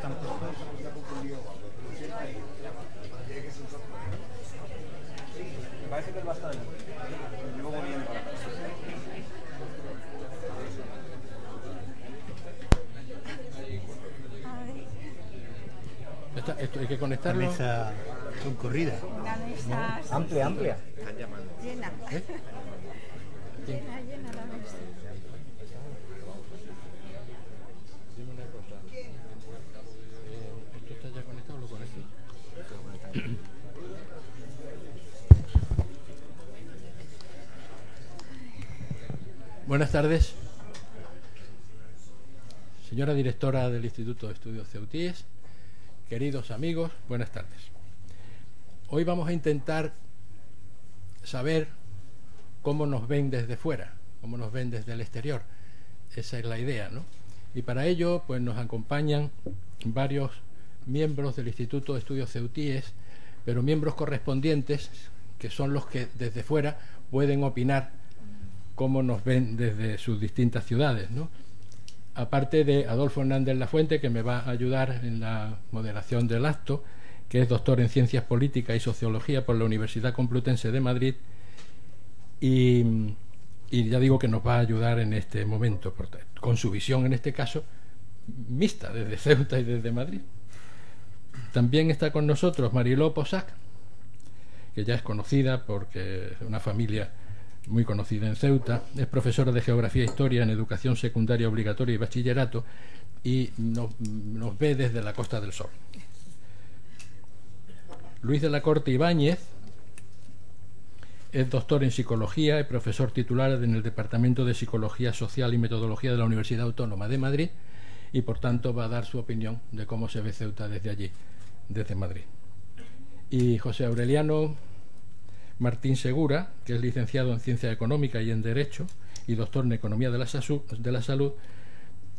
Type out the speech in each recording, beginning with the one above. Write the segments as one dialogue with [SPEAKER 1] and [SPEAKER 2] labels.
[SPEAKER 1] están puestos.
[SPEAKER 2] Me parece que es bastante. Luego viene para acá.
[SPEAKER 3] Esto hay que conectarlo.
[SPEAKER 1] Una mesa concurrida.
[SPEAKER 4] Una mesa
[SPEAKER 2] Amplia.
[SPEAKER 4] llena.
[SPEAKER 3] ¿Eh?
[SPEAKER 4] Llena la mesa.
[SPEAKER 3] Dime una cosa. ¿Esto está ya conectado o lo conecto? Buenas tardes. Señora directora del Instituto de Estudios Ceutíes, queridos amigos, buenas tardes. Hoy vamos a intentar saber cómo nos ven desde fuera, cómo nos ven desde el exterior. Esa es la idea, ¿no? Y para ello, pues nos acompañan varios miembros del Instituto de Estudios Ceutíes, pero miembros correspondientes, que son los que desde fuera pueden opinar cómo nos ven desde sus distintas ciudades, ¿no? Aparte de Adolfo Hernández Lafuente, que me va a ayudar en la moderación del acto, que es doctor en Ciencias Políticas y Sociología por la Universidad Complutense de Madrid, y ya digo que nos va a ayudar en este momento, con su visión, en este caso, mixta, desde Ceuta y desde Madrid. También está con nosotros Mariló Posac, que ya es conocida porque es una familia muy conocida en Ceuta, es profesora de Geografía e Historia en Educación Secundaria Obligatoria y Bachillerato, y nos ve desde la Costa del Sol. Luis de la Corte Ibáñez es doctor en Psicología y profesor titular en el Departamento de Psicología Social y Metodología de la Universidad Autónoma de Madrid, y por tanto va a dar su opinión de cómo se ve Ceuta desde allí, desde Madrid. Y José Aureliano Martín Segura, que es licenciado en Ciencia Económica y en Derecho y doctor en Economía de la Salud,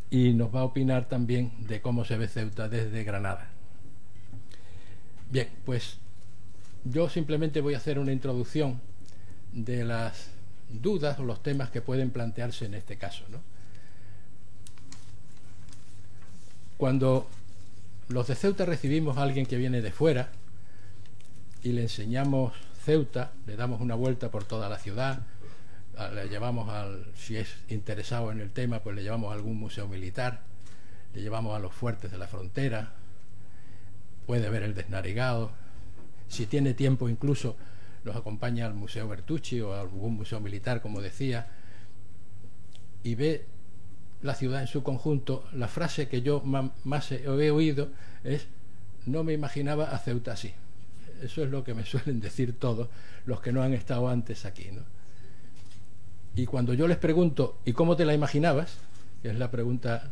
[SPEAKER 3] y nos va a opinar también de cómo se ve Ceuta desde Granada. Bien, pues yo simplemente voy a hacer una introducción de las dudas o los temas que pueden plantearse en este caso, ¿no? Cuando los de Ceuta recibimos a alguien que viene de fuera y le enseñamos Ceuta, le damos una vuelta por toda la ciudad, le llevamos si es interesado en el tema, pues le llevamos a algún museo militar, le llevamos a los fuertes de la frontera, puede ver el Desnarigado, si tiene tiempo incluso los acompaña al Museo Bertucci o a algún museo militar, como decía, y ve la ciudad en su conjunto. La frase que yo más he oído es: no me imaginaba a Ceuta así. Eso es lo que me suelen decir todos los que no han estado antes aquí, ¿no? Y cuando yo les pregunto ¿y cómo te la imaginabas?, que es la pregunta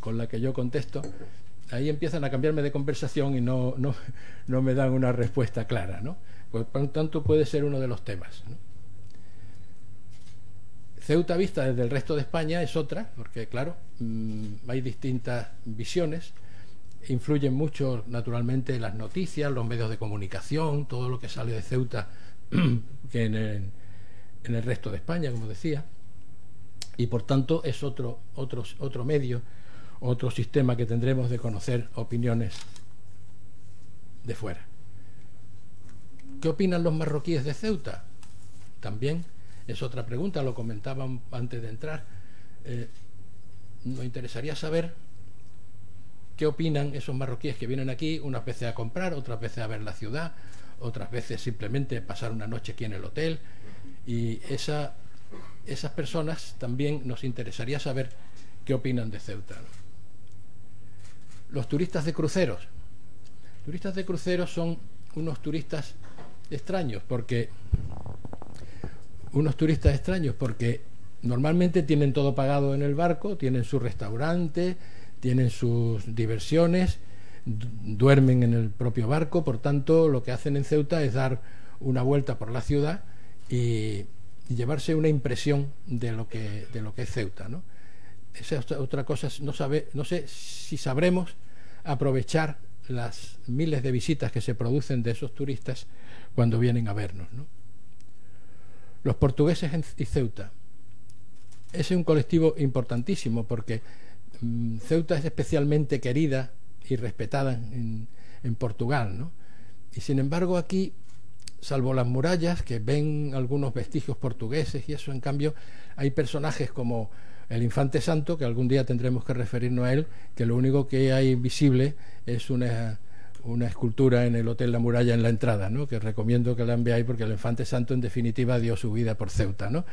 [SPEAKER 3] con la que yo contesto, ahí empiezan a cambiarme de conversación y no me dan una respuesta clara, ¿no? Pues por lo tanto puede ser uno de los temas, ¿no? Ceuta vista desde el resto de España es otra, porque claro, hay distintas visiones. Influyen mucho, naturalmente, las noticias, los medios de comunicación, todo lo que sale de Ceuta que en el resto de España, como decía, y por tanto es otro medio, otro sistema que tendremos de conocer opiniones de fuera. ¿Qué opinan los marroquíes de Ceuta? También es otra pregunta, lo comentaban antes de entrar. Nos interesaría saber qué opinan esos marroquíes que vienen aquí unas veces a comprar, otras veces a ver la ciudad, otras veces simplemente pasar una noche aquí en el hotel, y esas personas también nos interesaría saber qué opinan de Ceuta, ¿no? Los turistas de cruceros. Turistas de cruceros son unos turistas extraños porque normalmente tienen todo pagado en el barco, tienen su restaurante, tienen sus diversiones, duermen en el propio barco. Por tanto, lo que hacen en Ceuta es dar una vuelta por la ciudad y llevarse una impresión de lo que es Ceuta, ¿no? Esa es otra cosa. No sé si sabremos aprovechar las miles de visitas que se producen de esos turistas cuando vienen a vernos, ¿no? Los portugueses y Ceuta. Ese es un colectivo importantísimo porque Ceuta es especialmente querida y respetada en Portugal, ¿no? Y sin embargo aquí, salvo las murallas, que ven algunos vestigios portugueses y eso, en cambio hay personajes como el Infante Santo, que algún día tendremos que referirnos a él, que lo único que hay visible es una escultura en el Hotel La Muralla en la entrada, ¿no? Que recomiendo que la veáis, porque el Infante Santo en definitiva dio su vida por Ceuta, ¿no?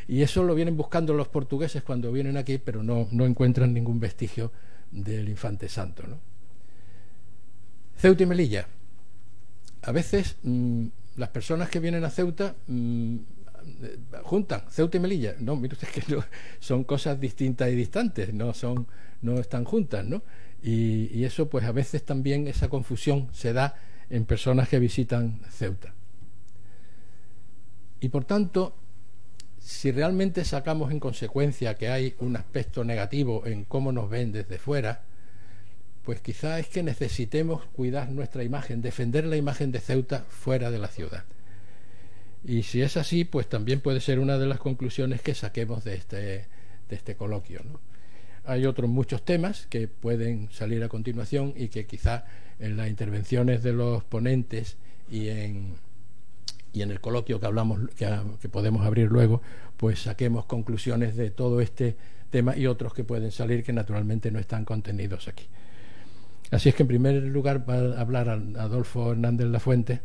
[SPEAKER 3] Y eso lo vienen buscando los portugueses cuando vienen aquí, pero no encuentran ningún vestigio del Infante Santo, ¿no? Ceuta y Melilla. A veces las personas que vienen a Ceuta juntan Ceuta y Melilla. No, mire usted que no, son cosas distintas y distantes, no están juntas, ¿no? Y eso, pues a veces también esa confusión se da en personas que visitan Ceuta. Y por tanto, si realmente sacamos en consecuencia que hay un aspecto negativo en cómo nos ven desde fuera, pues quizá es que necesitemos cuidar nuestra imagen, defender la imagen de Ceuta fuera de la ciudad. Y si es así, pues también puede ser una de las conclusiones que saquemos de este coloquio, ¿no? Hay otros muchos temas que pueden salir a continuación y que quizá en las intervenciones de los ponentes y en el coloquio que hablamos, que podemos abrir luego, pues saquemos conclusiones de todo este tema y otros que pueden salir que naturalmente no están contenidos aquí. Así es que en primer lugar va a hablar Adolfo Hernández Lafuente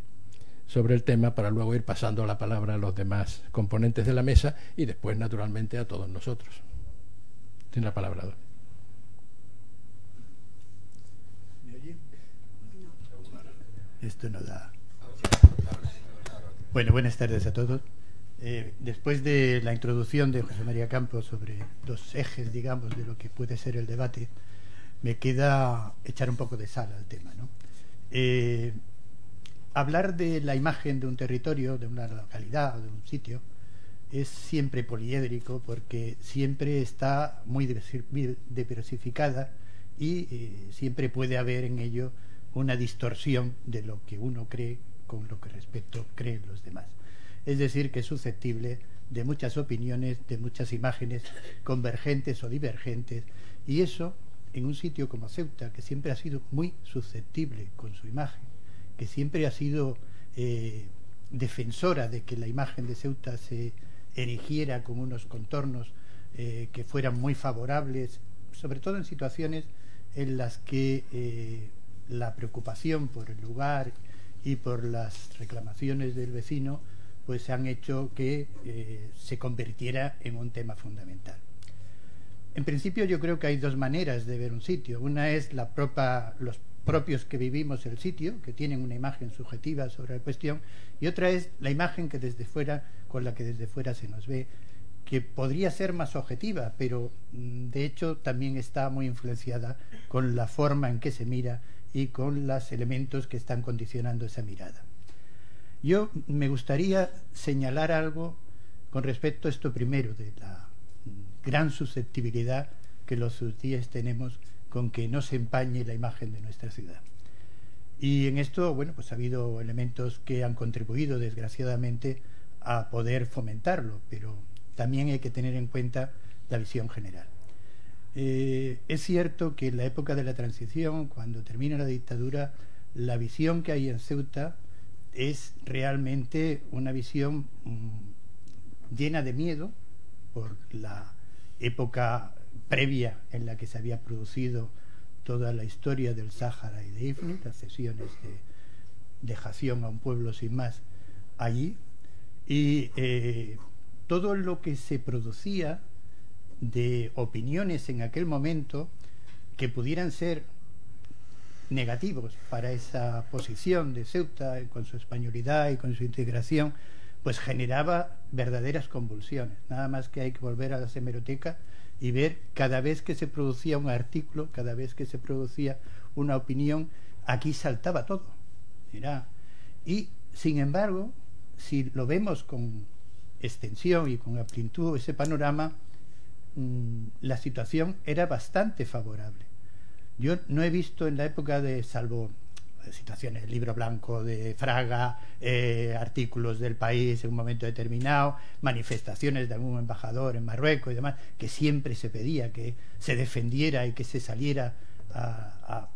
[SPEAKER 3] sobre el tema, para luego ir pasando la palabra a los demás componentes de la mesa y después naturalmente a todos nosotros. Tiene la palabra, Adolfo.
[SPEAKER 1] ¿Me oye? Esto no da. Bueno, buenas tardes a todos. Después de la introducción de José María Campos sobre los ejes, digamos, de lo que puede ser el debate, me queda echar un poco de sal al tema, ¿no? Hablar de la imagen de un territorio, de una localidad, de un sitio, es siempre poliédrico, porque siempre está muy diversificada y siempre puede haber en ello una distorsión de lo que uno cree con lo que respecto creen los demás. Es decir, que es susceptible de muchas opiniones, de muchas imágenes convergentes o divergentes, y eso en un sitio como Ceuta, que siempre ha sido muy susceptible con su imagen, que siempre ha sido defensora de que la imagen de Ceuta se erigiera con unos contornos que fueran muy favorables, sobre todo en situaciones en las que la preocupación por el lugar y por las reclamaciones del vecino pues han hecho que se convirtiera en un tema fundamental. En principio yo creo que hay dos maneras de ver un sitio. Una es los propios que vivimos el sitio, que tienen una imagen subjetiva sobre la cuestión, y otra es la imagen que desde fuera, con la que desde fuera se nos ve, que podría ser más objetiva, pero de hecho también está muy influenciada con la forma en que se mira y con los elementos que están condicionando esa mirada. Yo me gustaría señalar algo con respecto a esto primero, de la gran susceptibilidad que los ceutíes tenemos con que no se empañe la imagen de nuestra ciudad. Y en esto, bueno, pues ha habido elementos que han contribuido, desgraciadamente, a poder fomentarlo, pero también hay que tener en cuenta la visión general. Es cierto que en la época de la transición, cuando termina la dictadura, la visión que hay en Ceuta es realmente una visión llena de miedo por la época previa en la que se había producido toda la historia del Sáhara y de Ifni, las cesiones de dejación a un pueblo sin más allí, y todo lo que se producía de opiniones en aquel momento que pudieran ser negativos para esa posición de Ceuta con su españolidad y con su integración, pues generaba verdaderas convulsiones. Nada más que hay que volver a las hemerotecas y ver cada vez que se producía un artículo, cada vez que se producía una opinión, aquí saltaba todo. Y sin embargo, si lo vemos con extensión y con amplitud, ese panorama, la situación era bastante favorable. Yo no he visto en la época de, salvo situaciones, el libro blanco de Fraga, artículos del País en un momento determinado, manifestaciones de algún embajador en Marruecos y demás, que siempre se pedía que se defendiera y que se saliera a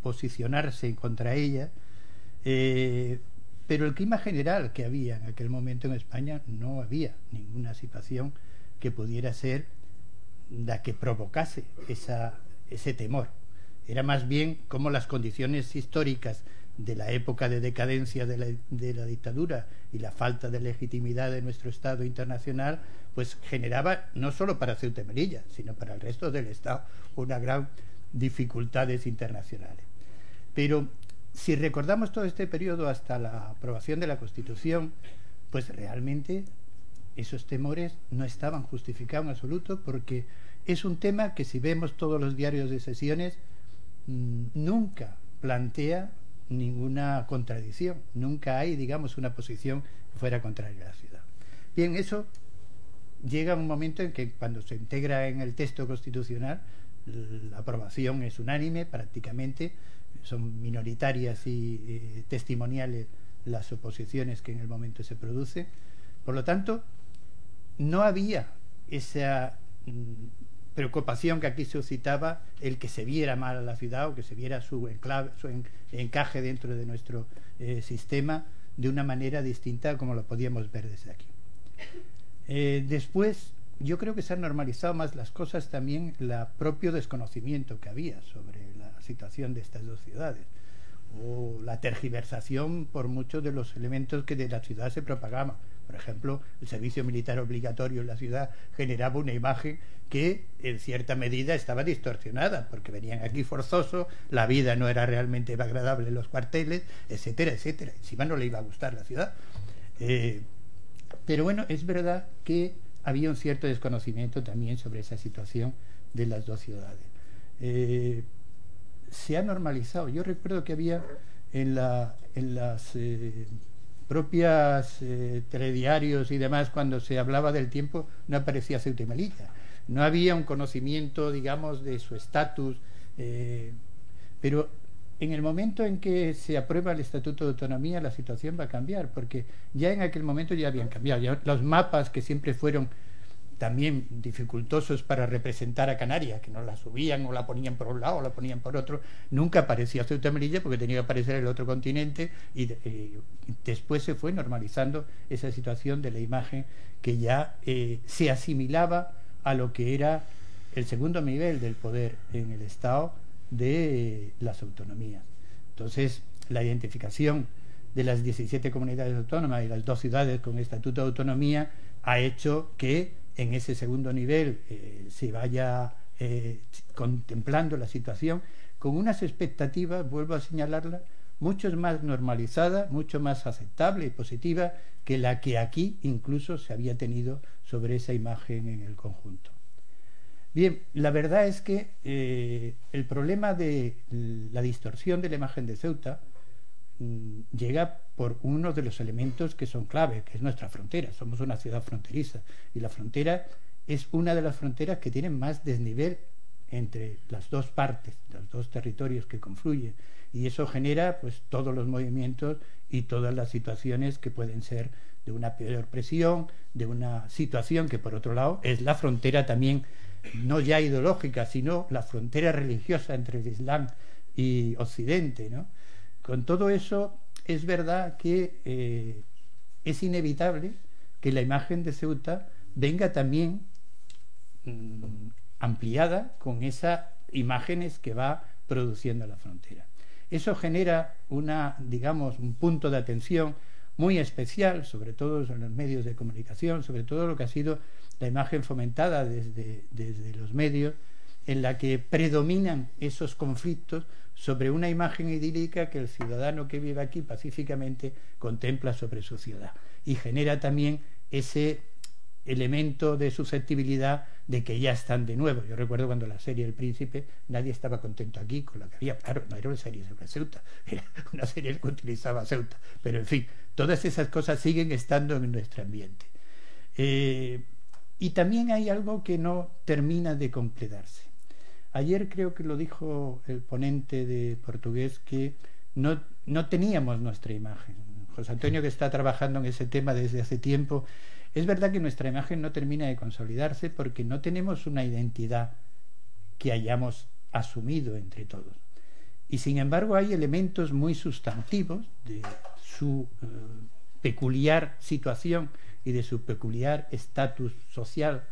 [SPEAKER 1] posicionarse contra ella. Pero el clima general que había en aquel momento en España, no había ninguna situación que pudiera ser la que provocase ese temor. Era más bien como las condiciones históricas de la época de decadencia de la dictadura y la falta de legitimidad de nuestro Estado internacional, pues generaba, no solo para Ceuta y Melilla, sino para el resto del Estado, una gran dificultades internacionales. Pero si recordamos todo este periodo hasta la aprobación de la Constitución, pues realmente esos temores no estaban justificados en absoluto, porque es un tema que, si vemos todos los diarios de sesiones, nunca plantea ninguna contradicción, nunca hay, digamos, una posición que fuera contraria a la ciudad. Bien, eso llega a un momento en que, cuando se integra en el texto constitucional, la aprobación es unánime prácticamente, son minoritarias y testimoniales las oposiciones que en el momento se producen. Por lo tanto, no había esa preocupación que aquí suscitaba el que se viera mal a la ciudad, o que se viera su encaje dentro de nuestro sistema de una manera distinta como lo podíamos ver desde aquí. Después, yo creo que se han normalizado más las cosas también, el propio desconocimiento que había sobre la situación de estas dos ciudades, o la tergiversación por muchos de los elementos que de la ciudad se propagaban. Por ejemplo, el servicio militar obligatorio en la ciudad generaba una imagen que en cierta medida estaba distorsionada, porque venían aquí forzosos, la vida no era realmente agradable en los cuarteles, etcétera, etcétera. Encima no le iba a gustar la ciudad. Pero bueno, es verdad que había un cierto desconocimiento también sobre esa situación de las dos ciudades. Se ha normalizado. Yo recuerdo que había en las propias telediarios y demás, cuando se hablaba del tiempo, no aparecía Ceuta y Melilla. No había un conocimiento, digamos, de su estatus, pero en el momento en que se aprueba el Estatuto de Autonomía, la situación va a cambiar, porque ya en aquel momento ya habían cambiado. Ya los mapas, que siempre fueron también dificultosos para representar a Canarias, que no la subían o la ponían por un lado o la ponían por otro, nunca aparecía Ceuta y Melilla, porque tenía que aparecer el otro continente, y después se fue normalizando esa situación de la imagen que ya se asimilaba a lo que era el segundo nivel del poder en el Estado de las autonomías. Entonces, la identificación de las 17 comunidades autónomas y las dos ciudades con estatuto de autonomía ha hecho que en ese segundo nivel se vaya contemplando la situación con unas expectativas, vuelvo a señalarla, mucho más normalizada, mucho más aceptable y positiva que la que aquí incluso se había tenido sobre esa imagen en el conjunto. Bien, la verdad es que el problema de la distorsión de la imagen de Ceuta llega por uno de los elementos que son clave, que es nuestra frontera. Somos una ciudad fronteriza, y la frontera es una de las fronteras que tienen más desnivel entre las dos partes, los dos territorios que confluyen, y eso genera pues todos los movimientos y todas las situaciones que pueden ser de una peor presión, de una situación que, por otro lado, es la frontera también, no ya ideológica, sino la frontera religiosa entre el Islam y Occidente, ¿no? Con todo eso, es verdad que es inevitable que la imagen de Ceuta venga también ampliada con esas imágenes que va produciendo la frontera. Eso genera digamos, un punto de atención muy especial, sobre todo en los medios de comunicación, sobre todo lo que ha sido la imagen fomentada desde los medios, en la que predominan esos conflictos sobre una imagen idílica que el ciudadano que vive aquí pacíficamente contempla sobre su ciudad, y genera también ese elemento de susceptibilidad de que ya están de nuevo. Yo recuerdo cuando la serie El Príncipe, nadie estaba contento aquí con la que había. Claro, no era una serie sobre Ceuta, era una serie que utilizaba Ceuta, pero en fin, todas esas cosas siguen estando en nuestro ambiente. Y también hay algo que no termina de completarse. Ayer creo que lo dijo el ponente de portugués, que no teníamos nuestra imagen. José Antonio, que está trabajando en ese tema desde hace tiempo, es verdad que nuestra imagen no termina de consolidarse porque no tenemos una identidad que hayamos asumido entre todos. Y sin embargo hay elementos muy sustantivos de su peculiar situación y de su peculiar estatus social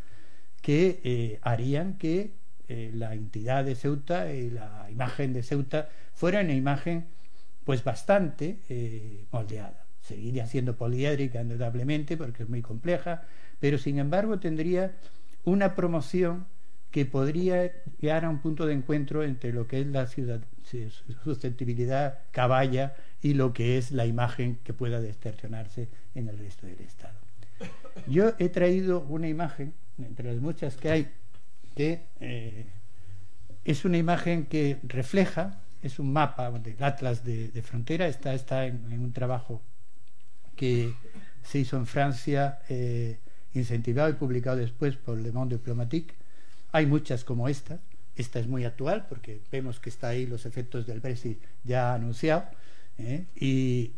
[SPEAKER 1] que harían que la entidad de Ceuta y la imagen de Ceuta fuera una imagen pues bastante moldeada. Seguiría siendo poliédrica indudablemente porque es muy compleja, pero sin embargo tendría una promoción que podría llegar a un punto de encuentro entre lo que es la susceptibilidad caballa y lo que es la imagen que pueda distorsionarse en el resto del Estado. Yo he traído una imagen, entre las muchas que hay, que es una imagen que refleja, es un mapa del Atlas de frontera, está en un trabajo que se hizo en Francia, incentivado y publicado después por Le Monde Diplomatique. Hay muchas como esta es muy actual porque vemos que está ahí los efectos del Brexit ya anunciado, y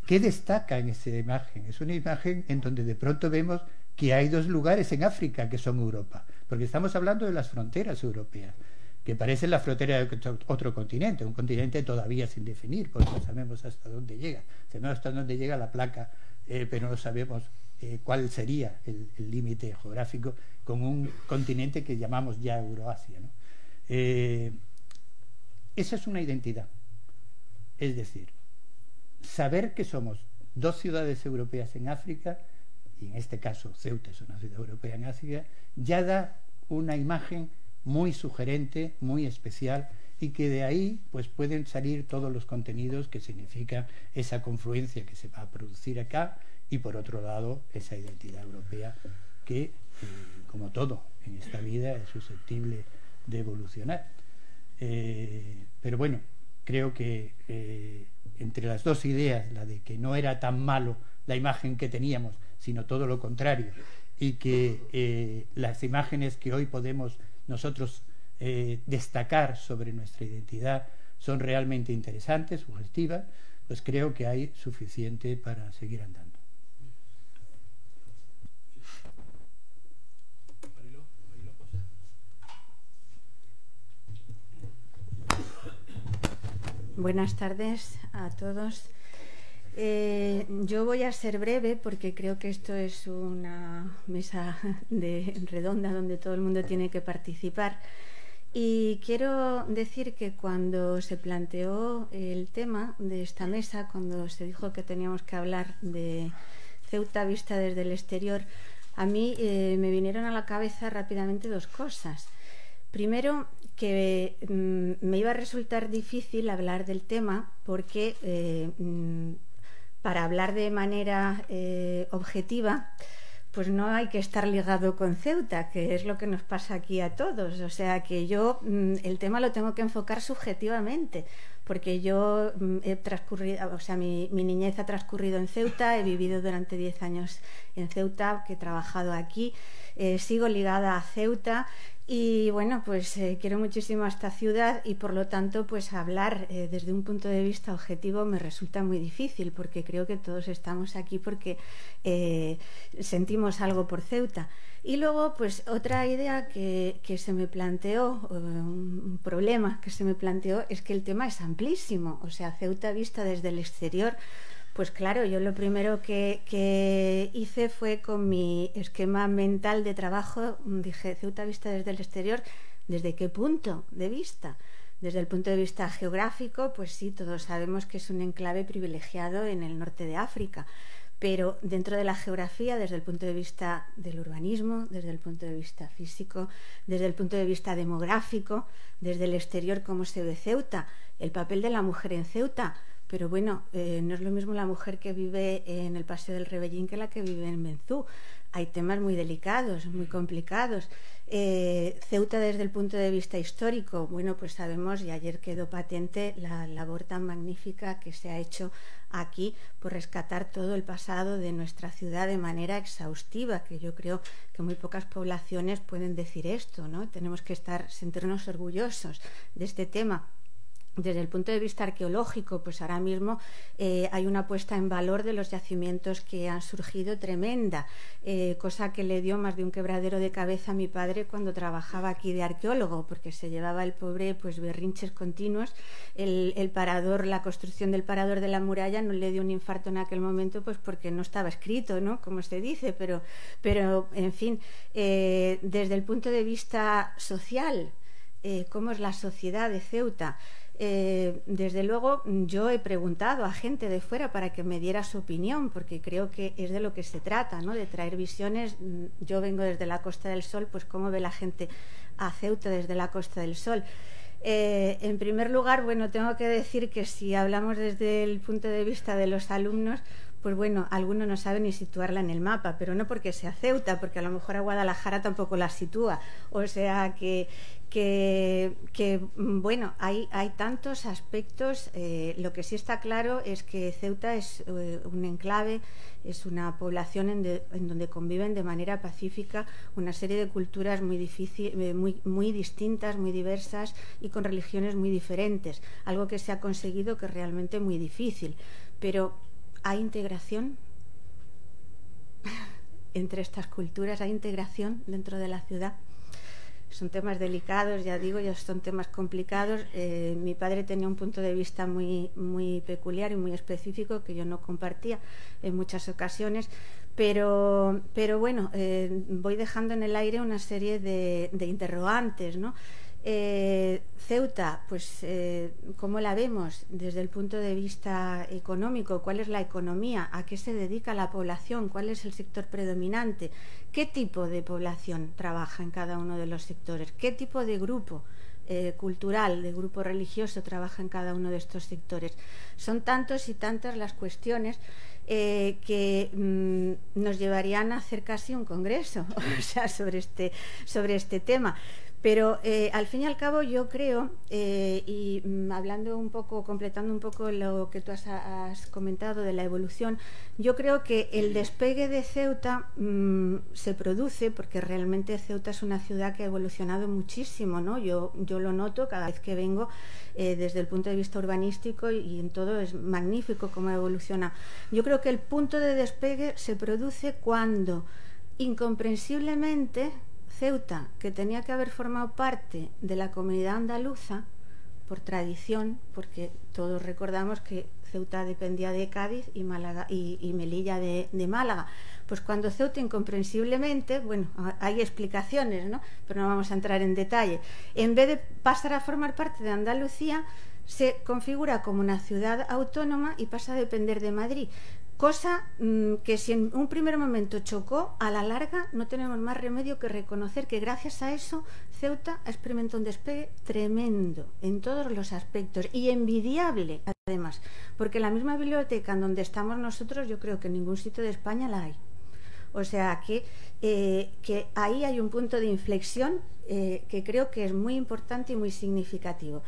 [SPEAKER 1] ¿qué destaca en esa imagen? Es una imagen en donde de pronto vemos que hay dos lugares en África que son Europa, porque estamos hablando de las fronteras europeas, que parecen la frontera de otro continente, un continente todavía sin definir, porque no sabemos hasta dónde llega. Sabemos hasta dónde llega la placa, pero no sabemos cuál sería el límite geográfico con un continente que llamamos ya Euroasia, ¿no? Esa es una identidad. Es decir, saber que somos dos ciudades europeas en África, y en este caso Ceuta es una ciudad europea en África, ya da una imagen muy sugerente, muy especial, y que de ahí pues pueden salir todos los contenidos que significan esa confluencia que se va a producir acá, y por otro lado esa identidad europea que, como todo en esta vida, es susceptible de evolucionar. Pero bueno, creo que entre las dos ideas, la de que no era tan malo la imagen que teníamos, sino todo lo contrario, y que las imágenes que hoy podemos nosotros destacar sobre nuestra identidad son realmente interesantes, sugestivas, pues creo que hay suficiente para seguir andando.
[SPEAKER 4] Buenas tardes a todos. Yo voy a ser breve porque creo que esto es una mesa redonda donde todo el mundo tiene que participar. Y quiero decir que cuando se planteó el tema de esta mesa, cuando se dijo que teníamos que hablar de Ceuta vista desde el exterior, a mí me vinieron a la cabeza rápidamente dos cosas. Primero, que me iba a resultar difícil hablar del tema porque para hablar de manera objetiva, pues no hay que estar ligado con Ceuta, que es lo que nos pasa aquí a todos. O sea, que yo el tema lo tengo que enfocar subjetivamente, porque yo he transcurrido, o sea, mi niñez ha transcurrido en Ceuta, he vivido durante 10 años en Ceuta, que he trabajado aquí, sigo ligada a Ceuta. Y bueno, pues quiero muchísimo a esta ciudad y por lo tanto pues hablar desde un punto de vista objetivo me resulta muy difícil, porque creo que todos estamos aquí porque sentimos algo por Ceuta. Y luego pues otra idea que se me planteó, un problema que se me planteó, es que el tema es amplísimo. O sea, Ceuta vista desde el exterior. Pues claro, yo lo primero que hice fue, con mi esquema mental de trabajo, dije, Ceuta vista desde el exterior, ¿desde qué punto de vista? Desde el punto de vista geográfico, pues sí, todos sabemos que es un enclave privilegiado en el norte de África, pero dentro de la geografía, desde el punto de vista del urbanismo, desde el punto de vista físico, desde el punto de vista demográfico, desde el exterior, ¿cómo se ve Ceuta? El papel de la mujer en Ceuta. Pero bueno, no es lo mismo la mujer que vive en el Paseo del Rebellín que la que vive en Benzú. hay temas muy delicados, muy complicados. Ceuta desde el punto de vista histórico, bueno, pues sabemos, y ayer quedó patente la labor tan magnífica que se ha hecho aquí por rescatar todo el pasado de nuestra ciudad de manera exhaustiva, que yo creo que muy pocas poblaciones pueden decir esto, ¿no? Tenemos que sentirnos orgullosos de este tema. Desde el punto de vista arqueológico, pues ahora mismo hay una puesta en valor de los yacimientos que han surgido tremenda, cosa que le dio más de un quebradero de cabeza a mi padre cuando trabajaba aquí de arqueólogo, porque se llevaba el pobre pues berrinches continuos. El parador, la construcción del parador de la muralla no le dio un infarto en aquel momento, pues porque no estaba escrito, ¿no? Como se dice, pero en fin, desde el punto de vista social, ¿cómo es la sociedad de Ceuta? Desde luego yo he preguntado a gente de fuera para que me diera su opinión, porque creo que es de lo que se trata, ¿no? De traer visiones. Yo vengo desde la Costa del Sol, pues cómo ve la gente a Ceuta desde la Costa del Sol. En primer lugar, bueno, tengo que decir que si hablamos desde el punto de vista de los alumnos, pues bueno, algunos no saben ni situarla en el mapa, pero no porque sea Ceuta, porque a lo mejor a Guadalajara tampoco la sitúa. O sea que bueno, hay tantos aspectos. Lo que sí está claro es que Ceuta es un enclave, es una población en donde conviven de manera pacífica una serie de culturas muy distintas, muy diversas y con religiones muy diferentes. Algo que se ha conseguido que es realmente muy difícil. Pero ¿hay integración entre estas culturas? ¿Hay integración dentro de la ciudad? Son temas delicados, ya digo, ya son temas complicados. Mi padre tenía un punto de vista muy peculiar y muy específico que yo no compartía en muchas ocasiones, pero bueno, voy dejando en el aire una serie de interrogantes, ¿no? Ceuta, pues ¿cómo la vemos desde el punto de vista económico? ¿Cuál es la economía? ¿A qué se dedica la población? ¿Cuál es el sector predominante? ¿Qué tipo de población trabaja en cada uno de los sectores? ¿Qué tipo de grupo cultural, de grupo religioso trabaja en cada uno de estos sectores? Son tantos y tantas las cuestiones que nos llevarían a hacer casi un congreso, o sea, sobre este tema. Pero al fin y al cabo yo creo, y hablando un poco, completando un poco lo que tú has comentado de la evolución, yo creo que el despegue de Ceuta se produce porque realmente Ceuta es una ciudad que ha evolucionado muchísimo, ¿no? Yo lo noto cada vez que vengo desde el punto de vista urbanístico y en todo es magnífico cómo evoluciona. Yo creo que el punto de despegue se produce cuando incomprensiblemente Ceuta, que tenía que haber formado parte de la comunidad andaluza por tradición, porque todos recordamos que Ceuta dependía de Cádiz y Málaga y Melilla de Málaga, pues cuando Ceuta incomprensiblemente, bueno, hay explicaciones, ¿no? Pero no vamos a entrar en detalle, en vez de pasar a formar parte de Andalucía, se configura como una ciudad autónoma y pasa a depender de Madrid. Cosa que si en un primer momento chocó, a la larga no tenemos más remedio que reconocer que gracias a eso Ceuta ha experimentado un despegue tremendo en todos los aspectos y envidiable además, porque la misma biblioteca en donde estamos nosotros yo creo que en ningún sitio de España la hay. O sea que ahí hay un punto de inflexión que creo que es muy importante y muy significativo.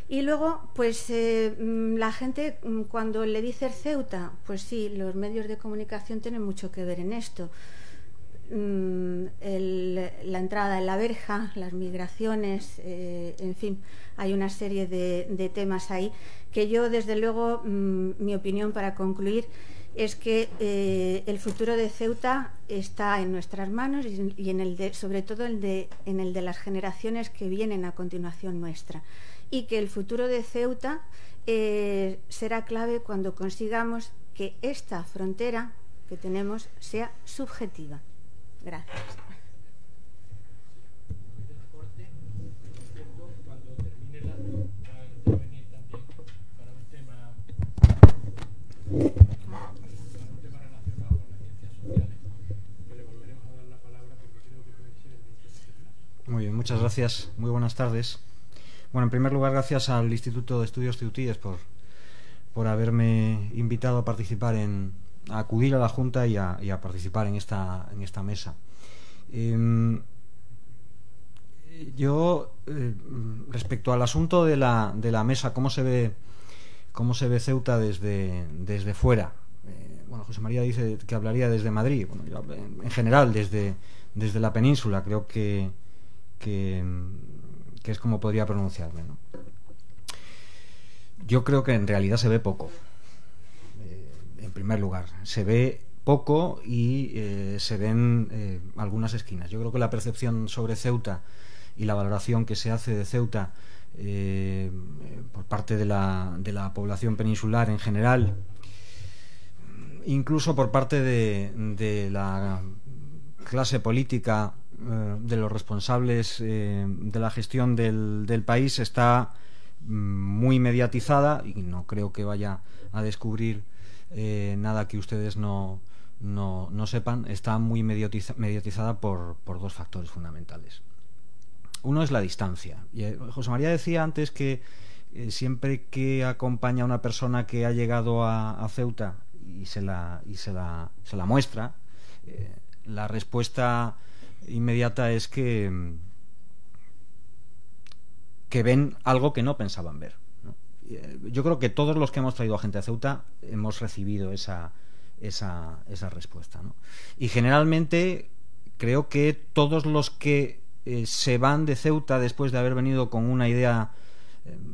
[SPEAKER 4] Y luego, pues la gente cuando le dice Ceuta, pues sí, los medios de comunicación tienen mucho que ver en esto. La entrada en la verja, las migraciones, en fin, hay una serie de temas ahí que yo, desde luego, mi opinión para concluir es que el futuro de Ceuta está en nuestras manos y en el sobre todo en el de las generaciones que vienen a continuación nuestra. Y que el futuro de Ceuta será clave cuando consigamos que esta frontera que tenemos sea subjetiva. Gracias.
[SPEAKER 2] Muy bien, muchas gracias. Muy buenas tardes. Bueno, en primer lugar, gracias al Instituto de Estudios Ceutíes por haberme invitado a participar en acudir a la Junta y a participar en esta mesa. Yo, respecto al asunto de la mesa, cómo se ve Ceuta desde fuera. Bueno, José María dice que hablaría desde Madrid. Bueno, yo, en general, desde la península, creo que es como podría pronunciarme, ¿no? Yo creo que en realidad se ve poco. En primer lugar, se ve poco y se ven algunas esquinas. Yo creo que la percepción sobre Ceuta y la valoración que se hace de Ceuta por parte de la población peninsular en general, incluso por parte de la clase política, de los responsables de la gestión del país, está muy mediatizada, y no creo que vaya a descubrir nada que ustedes no sepan. Está muy mediatizada por dos factores fundamentales. Uno es la distancia. José María decía antes que siempre que acompaña a una persona que ha llegado a Ceuta y se la muestra, la respuesta inmediata es que ven algo que no pensaban ver, ¿no? Yo creo que todos los que hemos traído a gente a Ceuta hemos recibido esa respuesta, ¿no? Y generalmente creo que todos los que se van de Ceuta después de haber venido con una idea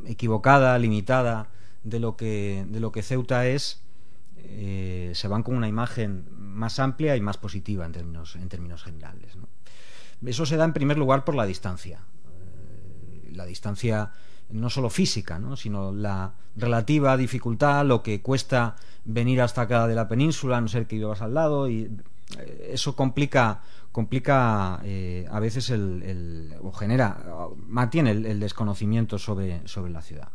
[SPEAKER 2] equivocada, limitada de lo que Ceuta es, se van con una imagen más amplia y más positiva en términos generales, ¿no? Eso se da en primer lugar por la distancia. La distancia no solo física, ¿no?, sino la relativa dificultad, lo que cuesta venir hasta acá de la península, a no ser que vivas al lado, y eso complica a veces mantiene el desconocimiento sobre la ciudad.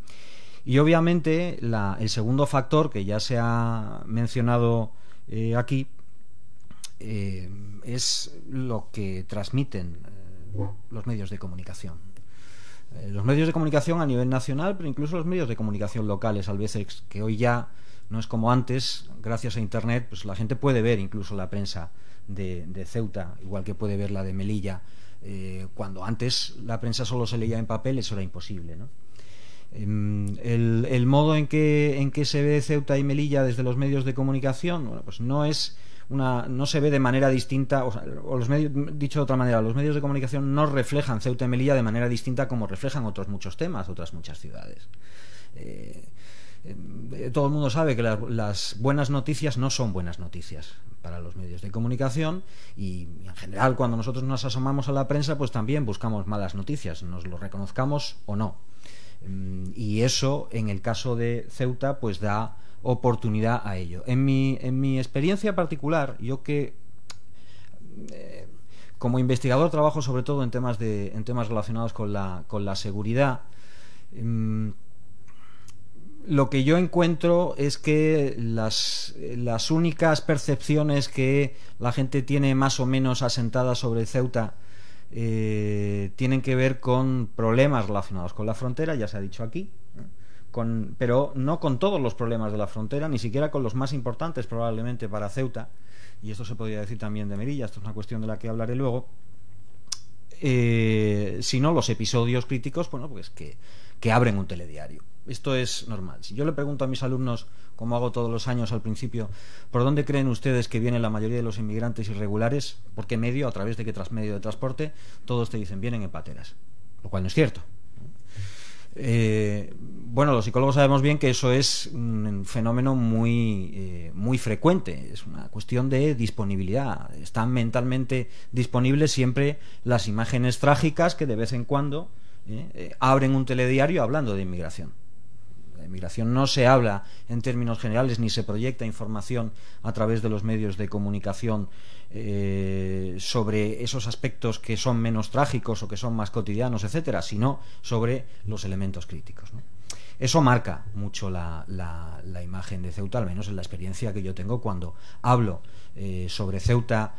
[SPEAKER 2] Y obviamente el segundo factor, que ya se ha mencionado aquí, es lo que transmiten los medios de comunicación. Los medios de comunicación a nivel nacional, pero incluso los medios de comunicación locales, a veces, que hoy ya no es como antes. Gracias a Internet, pues la gente puede ver incluso la prensa de Ceuta, igual que puede ver la de Melilla, cuando antes la prensa solo se leía en papel. Eso era imposible, ¿no? El modo en que se ve Ceuta y Melilla desde los medios de comunicación, bueno, pues no se ve de manera distinta, o los medios, dicho de otra manera, los medios de comunicación no reflejan Ceuta y Melilla de manera distinta como reflejan otros muchos temas, otras muchas ciudades. Todo el mundo sabe que las buenas noticias no son buenas noticias para los medios de comunicación, y en general cuando nosotros nos asomamos a la prensa, pues también buscamos malas noticias, nos lo reconozcamos o no. Y eso, en el caso de Ceuta, pues da oportunidad a ello. En mi experiencia particular, yo que como investigador trabajo sobre todo en temas relacionados con la seguridad, lo que yo encuentro es que las únicas percepciones que la gente tiene más o menos asentadas sobre Ceuta tienen que ver con problemas relacionados con la frontera, ya se ha dicho aquí, pero no con todos los problemas de la frontera, ni siquiera con los más importantes probablemente para Ceuta, y esto se podría decir también de Melilla. Esto es una cuestión de la que hablaré luego, sino los episodios críticos, bueno, pues que abren un telediario. Esto es normal. Si yo le pregunto a mis alumnos, como hago todos los años al principio, ¿por dónde creen ustedes que vienen la mayoría de los inmigrantes irregulares? ¿Por qué medio? ¿A través de qué medio de transporte? Todos te dicen, vienen en pateras, lo cual no es cierto. Bueno, los psicólogos sabemos bien que eso es un fenómeno muy frecuente. Es una cuestión de disponibilidad. Están mentalmente disponibles siempre las imágenes trágicas que de vez en cuando abren un telediario hablando de inmigración. La inmigración no se habla en términos generales, ni se proyecta información a través de los medios de comunicación sobre esos aspectos que son menos trágicos o que son más cotidianos, etcétera, sino sobre los elementos críticos, ¿no? Eso marca mucho la imagen de Ceuta, al menos en la experiencia que yo tengo cuando hablo sobre Ceuta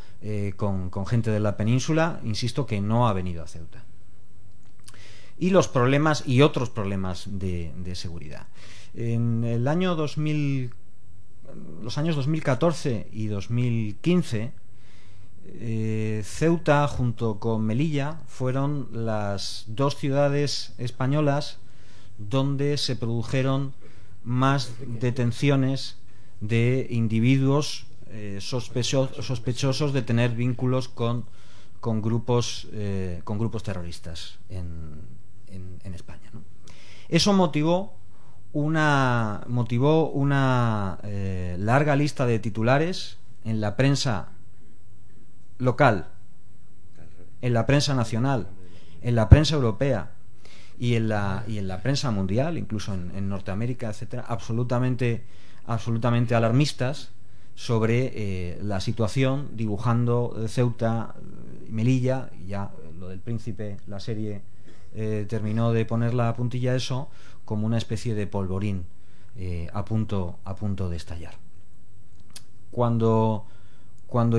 [SPEAKER 2] con gente de la península. Insisto que no ha venido a Ceuta. Y los problemas y otros problemas de seguridad. En el año 2000, los años 2014 y 2015, Ceuta junto con Melilla fueron las dos ciudades españolas donde se produjeron más detenciones de individuos sospechosos de tener vínculos con grupos terroristas en España, ¿no? Eso motivó una larga lista de titulares en la prensa local, en la prensa nacional, en la prensa europea y en la prensa mundial, incluso en Norteamérica, etcétera, absolutamente alarmistas sobre la situación, dibujando Ceuta y Melilla, y ya lo del Príncipe, la serie terminó de poner la puntilla a eso, como una especie de polvorín a punto de estallar. Cuando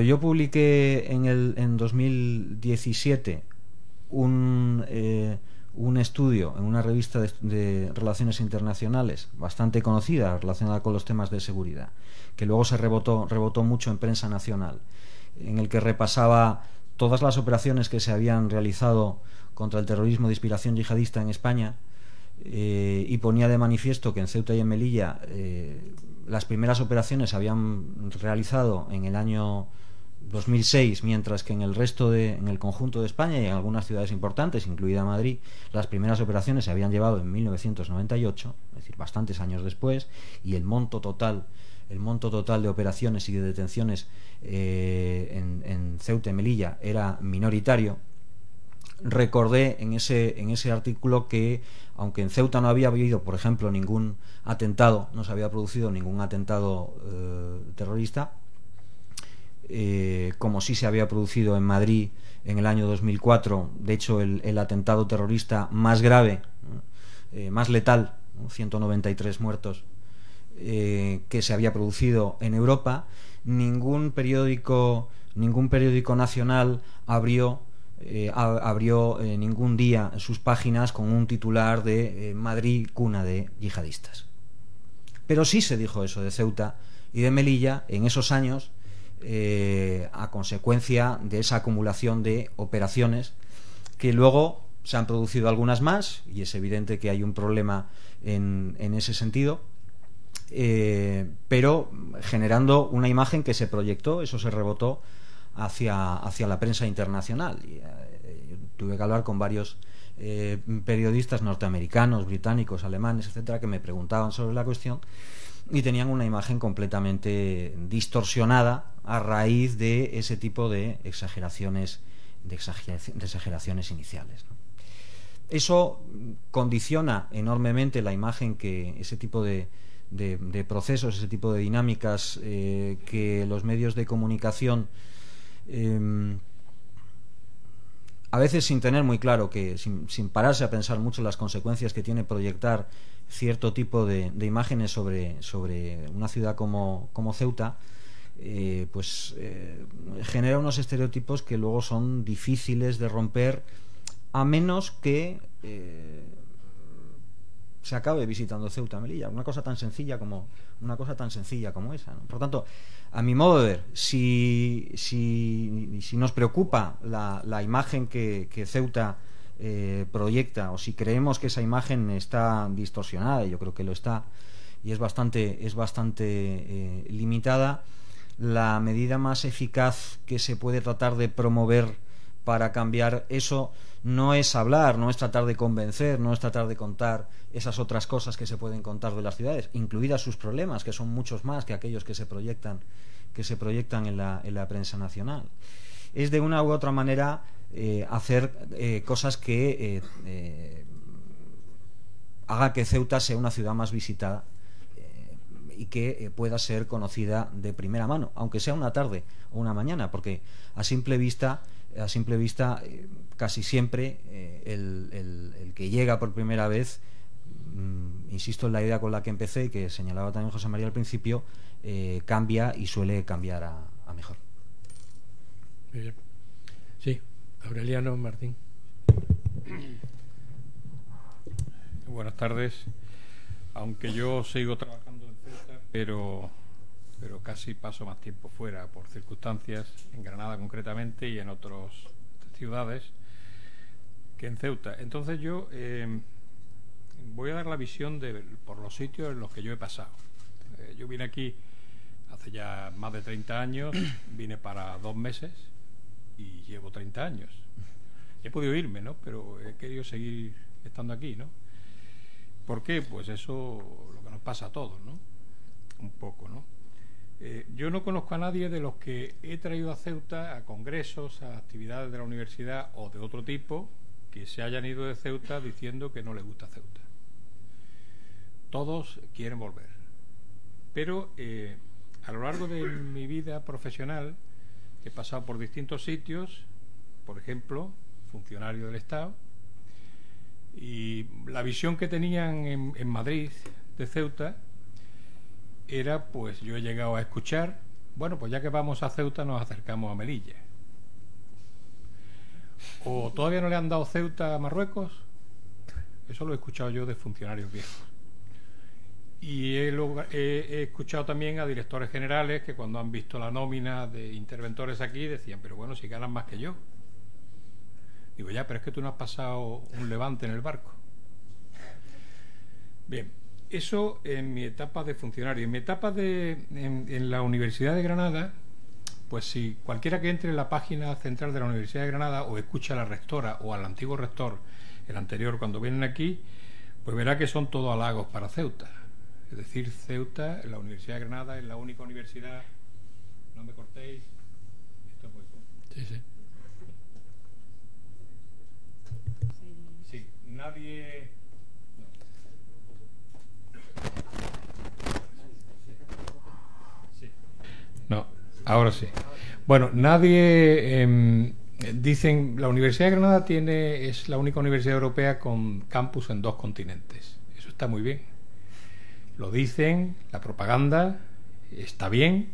[SPEAKER 2] yo publiqué en 2017 un estudio en una revista de relaciones internacionales bastante conocida, relacionada con los temas de seguridad, que luego se rebotó mucho en prensa nacional, en el que repasaba todas las operaciones que se habían realizado contra el terrorismo de inspiración yihadista en España, y ponía de manifiesto que en Ceuta y en Melilla las primeras operaciones se habían realizado en el año 2006, mientras que en el conjunto de España y en algunas ciudades importantes, incluida Madrid, las primeras operaciones se habían llevado en 1998, es decir, bastantes años después, y el monto total de operaciones y de detenciones en Ceuta y Melilla era minoritario. Recordé en ese artículo que, aunque en Ceuta no había habido, por ejemplo, ningún atentado, no se había producido ningún atentado terrorista, como sí se había producido en Madrid en el año 2004, de hecho el atentado terrorista más grave, más letal, 193 muertos, que se había producido en Europa. Ningún periódico nacional abrió ningún día sus páginas con un titular de Madrid, cuna de yihadistas. Pero sí se dijo eso de Ceuta y de Melilla en esos años, a consecuencia de esa acumulación de operaciones, que luego se han producido algunas más, y es evidente que hay un problema en ese sentido, pero generando una imagen que se proyectó, eso se rebotó hacia la prensa internacional. Y, tuve que hablar con varios periodistas norteamericanos, británicos, alemanes, etcétera, que me preguntaban sobre la cuestión y tenían una imagen completamente distorsionada a raíz de ese tipo de exageraciones iniciales, ¿no? Eso condiciona enormemente la imagen que ese tipo de procesos, ese tipo de dinámicas que los medios de comunicación, a veces sin tener muy claro, que sin pararse a pensar mucho en las consecuencias que tiene proyectar cierto tipo de imágenes sobre una ciudad como Ceuta, genera unos estereotipos que luego son difíciles de romper, a menos que se acabe visitando Ceuta, Melilla, una cosa tan sencilla como esa, ¿no? Por tanto, a mi modo de ver, si nos preocupa la imagen que Ceuta proyecta, o si creemos que esa imagen está distorsionada, y yo creo que lo está, y es bastante limitada, la medida más eficaz que se puede tratar de promover para cambiar eso no es hablar, no es tratar de convencer, no es tratar de contar esas otras cosas que se pueden contar de las ciudades, incluidas sus problemas, que son muchos más que aquellos que se proyectan en la prensa nacional. Es de una u otra manera hacer cosas que haga que Ceuta sea una ciudad más visitada y que pueda ser conocida de primera mano, aunque sea una tarde o una mañana, porque a simple vista casi siempre el que llega por primera vez, insisto en la idea con la que empecé y que señalaba también José María al principio, cambia y suele cambiar a mejor.
[SPEAKER 3] Muy bien. Sí, Aureliano Martín.
[SPEAKER 5] Buenas tardes. Aunque yo sigo trabajando en Ceuta, pero
[SPEAKER 3] pero casi paso más tiempo fuera por circunstancias, en Granada concretamente y en otras ciudades, que en Ceuta. Entonces yo voy a dar la visión por los sitios en los que yo he pasado. Yo vine aquí hace ya más de 30 años, vine para 2 meses y llevo 30 años. He podido irme, ¿no? Pero he querido seguir estando aquí, ¿no? ¿Por qué? Pues eso lo que nos pasa a todos, ¿no? Un poco, ¿no? Yo no conozco a nadie de los que he traído a Ceuta a congresos, a actividades de la universidad o de otro tipo, que se hayan ido de Ceuta diciendo que no les gusta Ceuta. Todos quieren volver. Pero a lo largo de mi vida profesional he pasado por distintos sitios, por ejemplo, funcionario del Estado, y la visión que tenían en Madrid de Ceuta era, pues yo he llegado a escuchar, bueno, pues ya que vamos a Ceuta nos acercamos a Melilla. ¿O todavía no le han dado Ceuta a Marruecos? Eso lo he escuchado yo de funcionarios viejos. Y he escuchado también a directores generales que cuando han visto la nómina de interventores aquí decían, pero bueno, si ganan más que yo. Digo, ya, pero es que tú no has pasado un levante en el barco. Bien, eso en mi etapa de funcionario. En mi etapa en la Universidad de Granada, pues si cualquiera que entre en la página central de la Universidad de Granada o escucha a la rectora o al antiguo rector, el anterior, cuando vienen aquí, pues verá que son todos halagos para Ceuta. Es decir, Ceuta, la Universidad de Granada es la única universidad... No me cortéis. Esto es muy bueno. Sí, sí.
[SPEAKER 2] Sí, nadie...
[SPEAKER 3] No, ahora sí. Bueno, nadie... dicen, la Universidad de Granada es la única universidad europea con campus en 2 continentes. Eso está muy bien. Lo dicen, la propaganda está bien,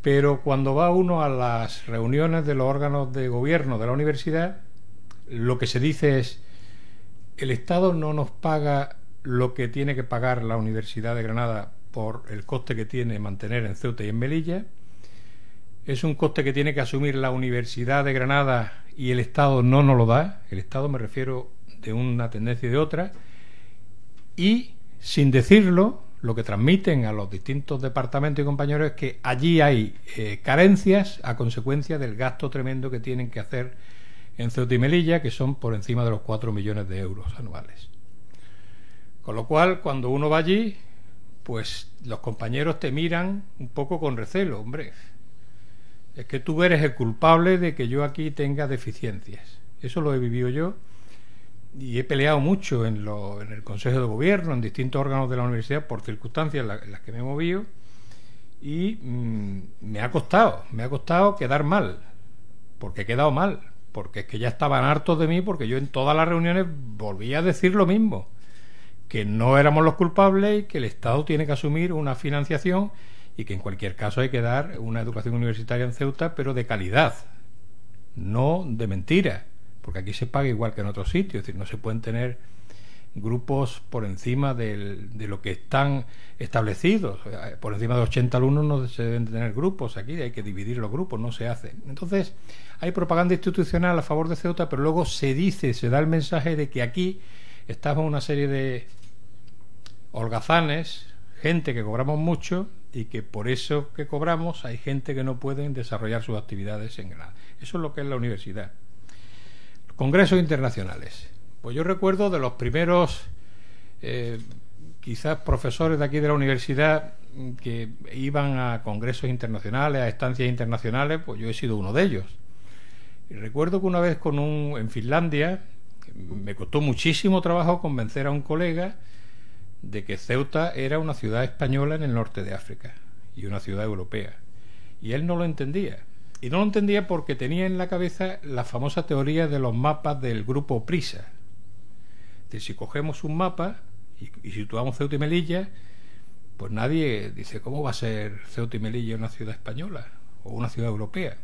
[SPEAKER 3] pero cuando va uno a las reuniones de los órganos de gobierno de la universidad, lo que se dice es: el Estado no nos paga lo que tiene que pagar la Universidad de Granada por el coste que tiene mantener en Ceuta y en Melilla. Es un coste que tiene que asumir la Universidad de Granada y el Estado no nos lo da. El Estado, me refiero de una tendencia y de otra. Y, sin decirlo, lo que transmiten a los distintos departamentos y compañeros es que allí hay carencias a consecuencia del gasto tremendo que tienen que hacer en Ceuta y Melilla, que son por encima de los 4 millones de euros anuales. Con lo cual, cuando uno va allí, pues los compañeros te miran un poco con recelo. Hombre, es que tú eres el culpable de que yo aquí tenga deficiencias. Eso lo he vivido yo y he peleado mucho en el Consejo de Gobierno, en distintos órganos de la universidad, por circunstancias en las que me he movido, y me ha costado quedar mal, porque he quedado mal, porque es que ya estaban hartos de mí, porque yo en todas las reuniones volvía a decir lo mismo, que no éramos los culpables y que el Estado tiene que asumir una financiación y que en cualquier caso hay que dar una educación universitaria en Ceuta, pero de calidad, no de mentira, porque aquí se paga igual que en otros sitios. Es decir, no se pueden tener grupos por encima de lo que están establecidos. Por encima de 80 alumnos no se deben tener grupos aquí, hay que dividir los grupos, no se hace. Entonces hay propaganda institucional a favor de Ceuta, pero luego se da el mensaje de que aquí estamos una serie de holgazanes, gente que cobramos mucho, y que por eso que cobramos hay gente que no pueden desarrollar sus actividades en Granada. Eso es lo que es la universidad. Congresos internacionales. Pues yo recuerdo de los primeros quizás profesores de aquí de la universidad que iban a congresos internacionales, a estancias internacionales, pues yo he sido uno de ellos. Y recuerdo que una vez en Finlandia me costó muchísimo trabajo convencer a un colega de que Ceuta era una ciudad española en el norte de África y una ciudad europea. Y él no lo entendía. Y no lo entendía porque tenía en la cabeza la famosa teoría de los mapas del grupo PRISA. Es decir, si cogemos un mapa y situamos Ceuta y Melilla, pues nadie dice, ¿cómo va a ser Ceuta y Melilla una ciudad española o una ciudad europea?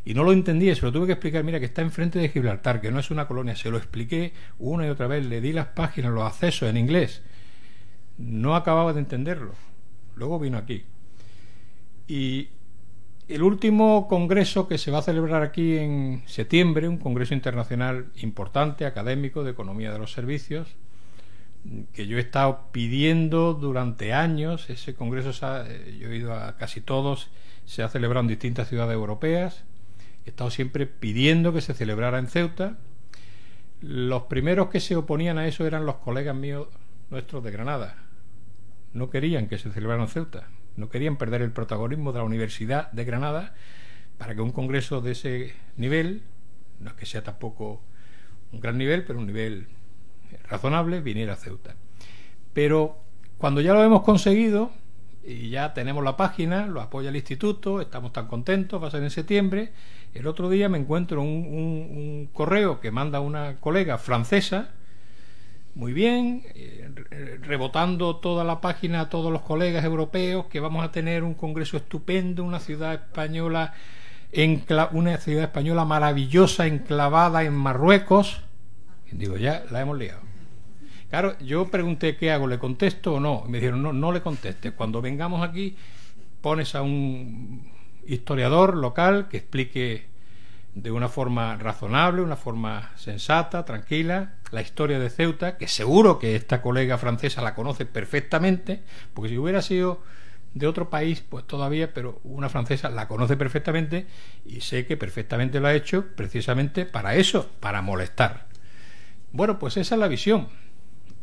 [SPEAKER 3] Y no lo entendía, se lo tuve que explicar. Mira, que está enfrente de Gibraltar, que no es una colonia. Se lo expliqué una y otra vez, le di las páginas, los accesos en inglés. No acababa de entenderlo. Luego vino aquí. Y el último congreso que se va a celebrar aquí en septiembre, un congreso internacional importante, académico, de economía de los servicios, que yo he estado pidiendo durante años. Ese congreso yo he ido a casi todos, se ha celebrado en distintas ciudades europeas. He estado siempre pidiendo que se celebrara en Ceuta. Los primeros que se oponían a eso eran los colegas míos, nuestros de Granada. No querían que se celebrara en Ceuta, no querían perder el protagonismo de la Universidad de Granada para que un congreso de ese nivel, no es que sea tampoco un gran nivel, pero un nivel razonable, viniera a Ceuta. Pero cuando ya lo hemos conseguido y ya tenemos la página, lo apoya el instituto, estamos tan contentos, va a ser en septiembre. El otro día me encuentro un correo que manda una colega francesa, muy bien, rebotando toda la página a todos los colegas europeos, que vamos a tener un congreso estupendo, una ciudad española maravillosa, enclavada en Marruecos. Y digo, ya la hemos liado. Claro, yo pregunté qué hago, ¿le contesto o no? Me dijeron, no le contestes. Cuando vengamos aquí, pones a un historiador local que explique de una forma razonable, una forma sensata, tranquila, la historia de Ceuta, que seguro que esta colega francesa la conoce perfectamente, porque si hubiera sido de otro país, pues todavía, pero una francesa la conoce perfectamente y sé que perfectamente lo ha hecho precisamente para eso, para molestar. Bueno, pues esa es la visión.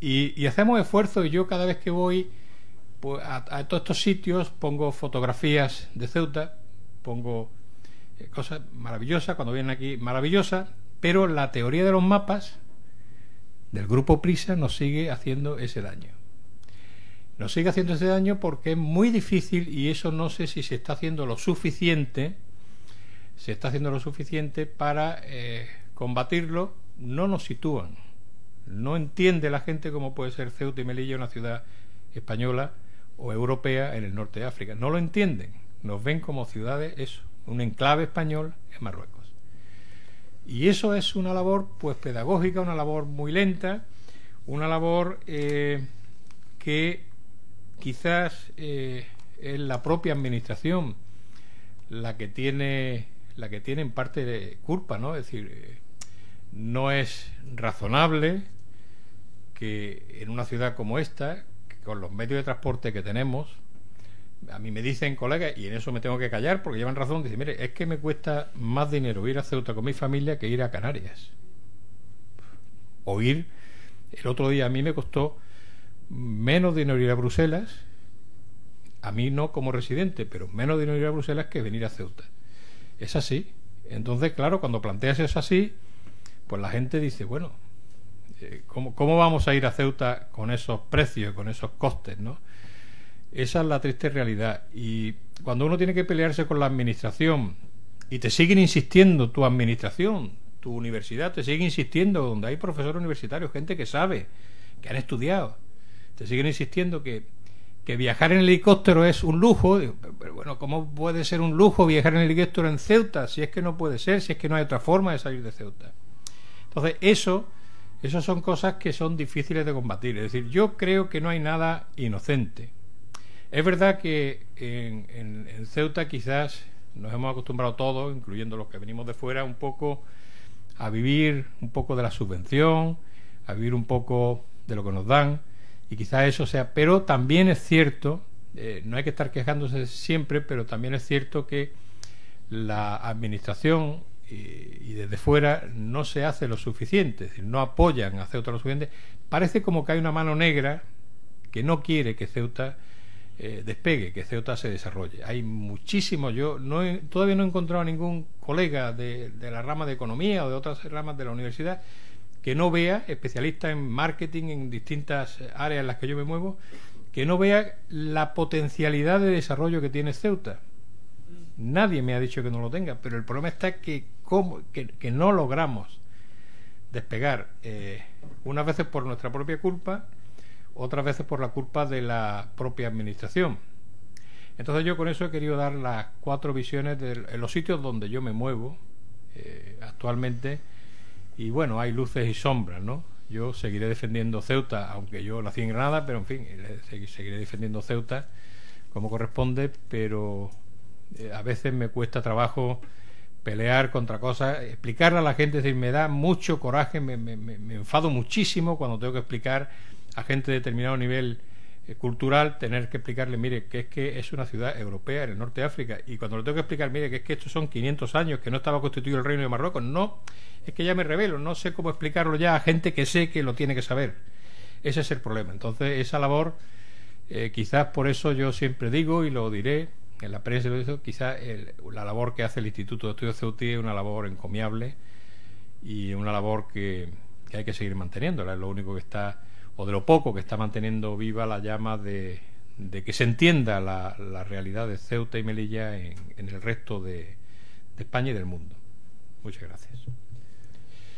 [SPEAKER 3] Y hacemos esfuerzos, y yo cada vez que voy pues, a todos estos sitios pongo fotografías de Ceuta, pongo cosas maravillosas, cuando vienen aquí maravillosas, pero la teoría de los mapas del grupo Prisa nos sigue haciendo ese daño. Nos sigue haciendo ese daño porque es muy difícil, y eso no sé si se está haciendo lo suficiente, para combatirlo. No nos sitúan. No entiende la gente cómo puede ser Ceuta y Melilla una ciudad española o europea en el norte de África. No lo entienden. Nos ven como ciudades, eso, un enclave español en Marruecos. Y eso es una labor pues pedagógica, una labor muy lenta, una labor que quizás es la propia administración la que tiene en parte de culpa, ¿no? Es decir, no es razonable que en una ciudad como esta, que con los medios de transporte que tenemos, a mí me dicen colegas, y en eso me tengo que callar porque llevan razón, dicen, mire, es que me cuesta más dinero ir a Ceuta con mi familia que ir a Canarias. O ir, el otro día a mí me costó menos dinero ir a Bruselas, a mí no como residente, pero menos dinero ir a Bruselas que venir a Ceuta. Es así. Entonces, claro, cuando planteas eso así, pues la gente dice, bueno, ¿cómo vamos a ir a Ceuta con esos precios, con esos costes, ¿no? Esa es la triste realidad. Y cuando uno tiene que pelearse con la administración y te siguen insistiendo, tu administración, tu universidad te sigue insistiendo, donde hay profesores universitarios, gente que sabe, que han estudiado, te siguen insistiendo que viajar en helicóptero es un lujo. Pero bueno, ¿cómo puede ser un lujo viajar en helicóptero en Ceuta? Si es que no puede ser, si es que no hay otra forma de salir de Ceuta. Entonces eso son cosas que son difíciles de combatir. Es decir, yo creo que no hay nada inocente. Es verdad que en Ceuta quizás nos hemos acostumbrado todos, incluyendo los que venimos de fuera, un poco a vivir un poco de la subvención, a vivir un poco de lo que nos dan, y quizás eso sea, pero también es cierto, no hay que estar quejándose siempre, pero también es cierto que la administración y desde fuera no se hace lo suficiente, es decir, no apoyan a Ceuta lo suficiente. Parece como que hay una mano negra que no quiere que Ceuta despegue, que Ceuta se desarrolle. Hay muchísimos, todavía no he encontrado a ningún colega de la rama de economía o de otras ramas de la universidad que no vea, especialista en marketing en distintas áreas en las que yo me muevo, que no vea la potencialidad de desarrollo que tiene Ceuta. Nadie me ha dicho que no lo tenga, pero el problema está que no logramos despegar, unas veces por nuestra propia culpa, otras veces por la culpa de la propia administración. Entonces yo con eso he querido dar las 4 visiones en los sitios donde yo me muevo actualmente. Y bueno, hay luces y sombras, ¿no? Yo seguiré defendiendo Ceuta, aunque yo nací en Granada, pero en fin, seguiré defendiendo Ceuta como corresponde, pero a veces me cuesta trabajo pelear contra cosas, explicarle a la gente, es decir, me da mucho coraje, me enfado muchísimo cuando tengo que explicar a gente de determinado nivel cultural, tener que explicarle, mire, que es una ciudad europea en el norte de África, y cuando le tengo que explicar, mire, que es que estos son 500 años, que no estaba constituido el Reino de Marruecos, no, es que ya me revelo, no sé cómo explicarlo ya a gente que sé que lo tiene que saber. Ese es el problema. Entonces, esa labor, quizás por eso yo siempre digo, y lo diré, en la prensa lo digo, quizás la labor que hace el Instituto de Estudios Ceutí es una labor encomiable y una labor que hay que seguir manteniendo. Es lo único que está, o de lo poco que está manteniendo viva la llama de que se entienda la realidad de Ceuta y Melilla en el resto de España y del mundo. Muchas gracias.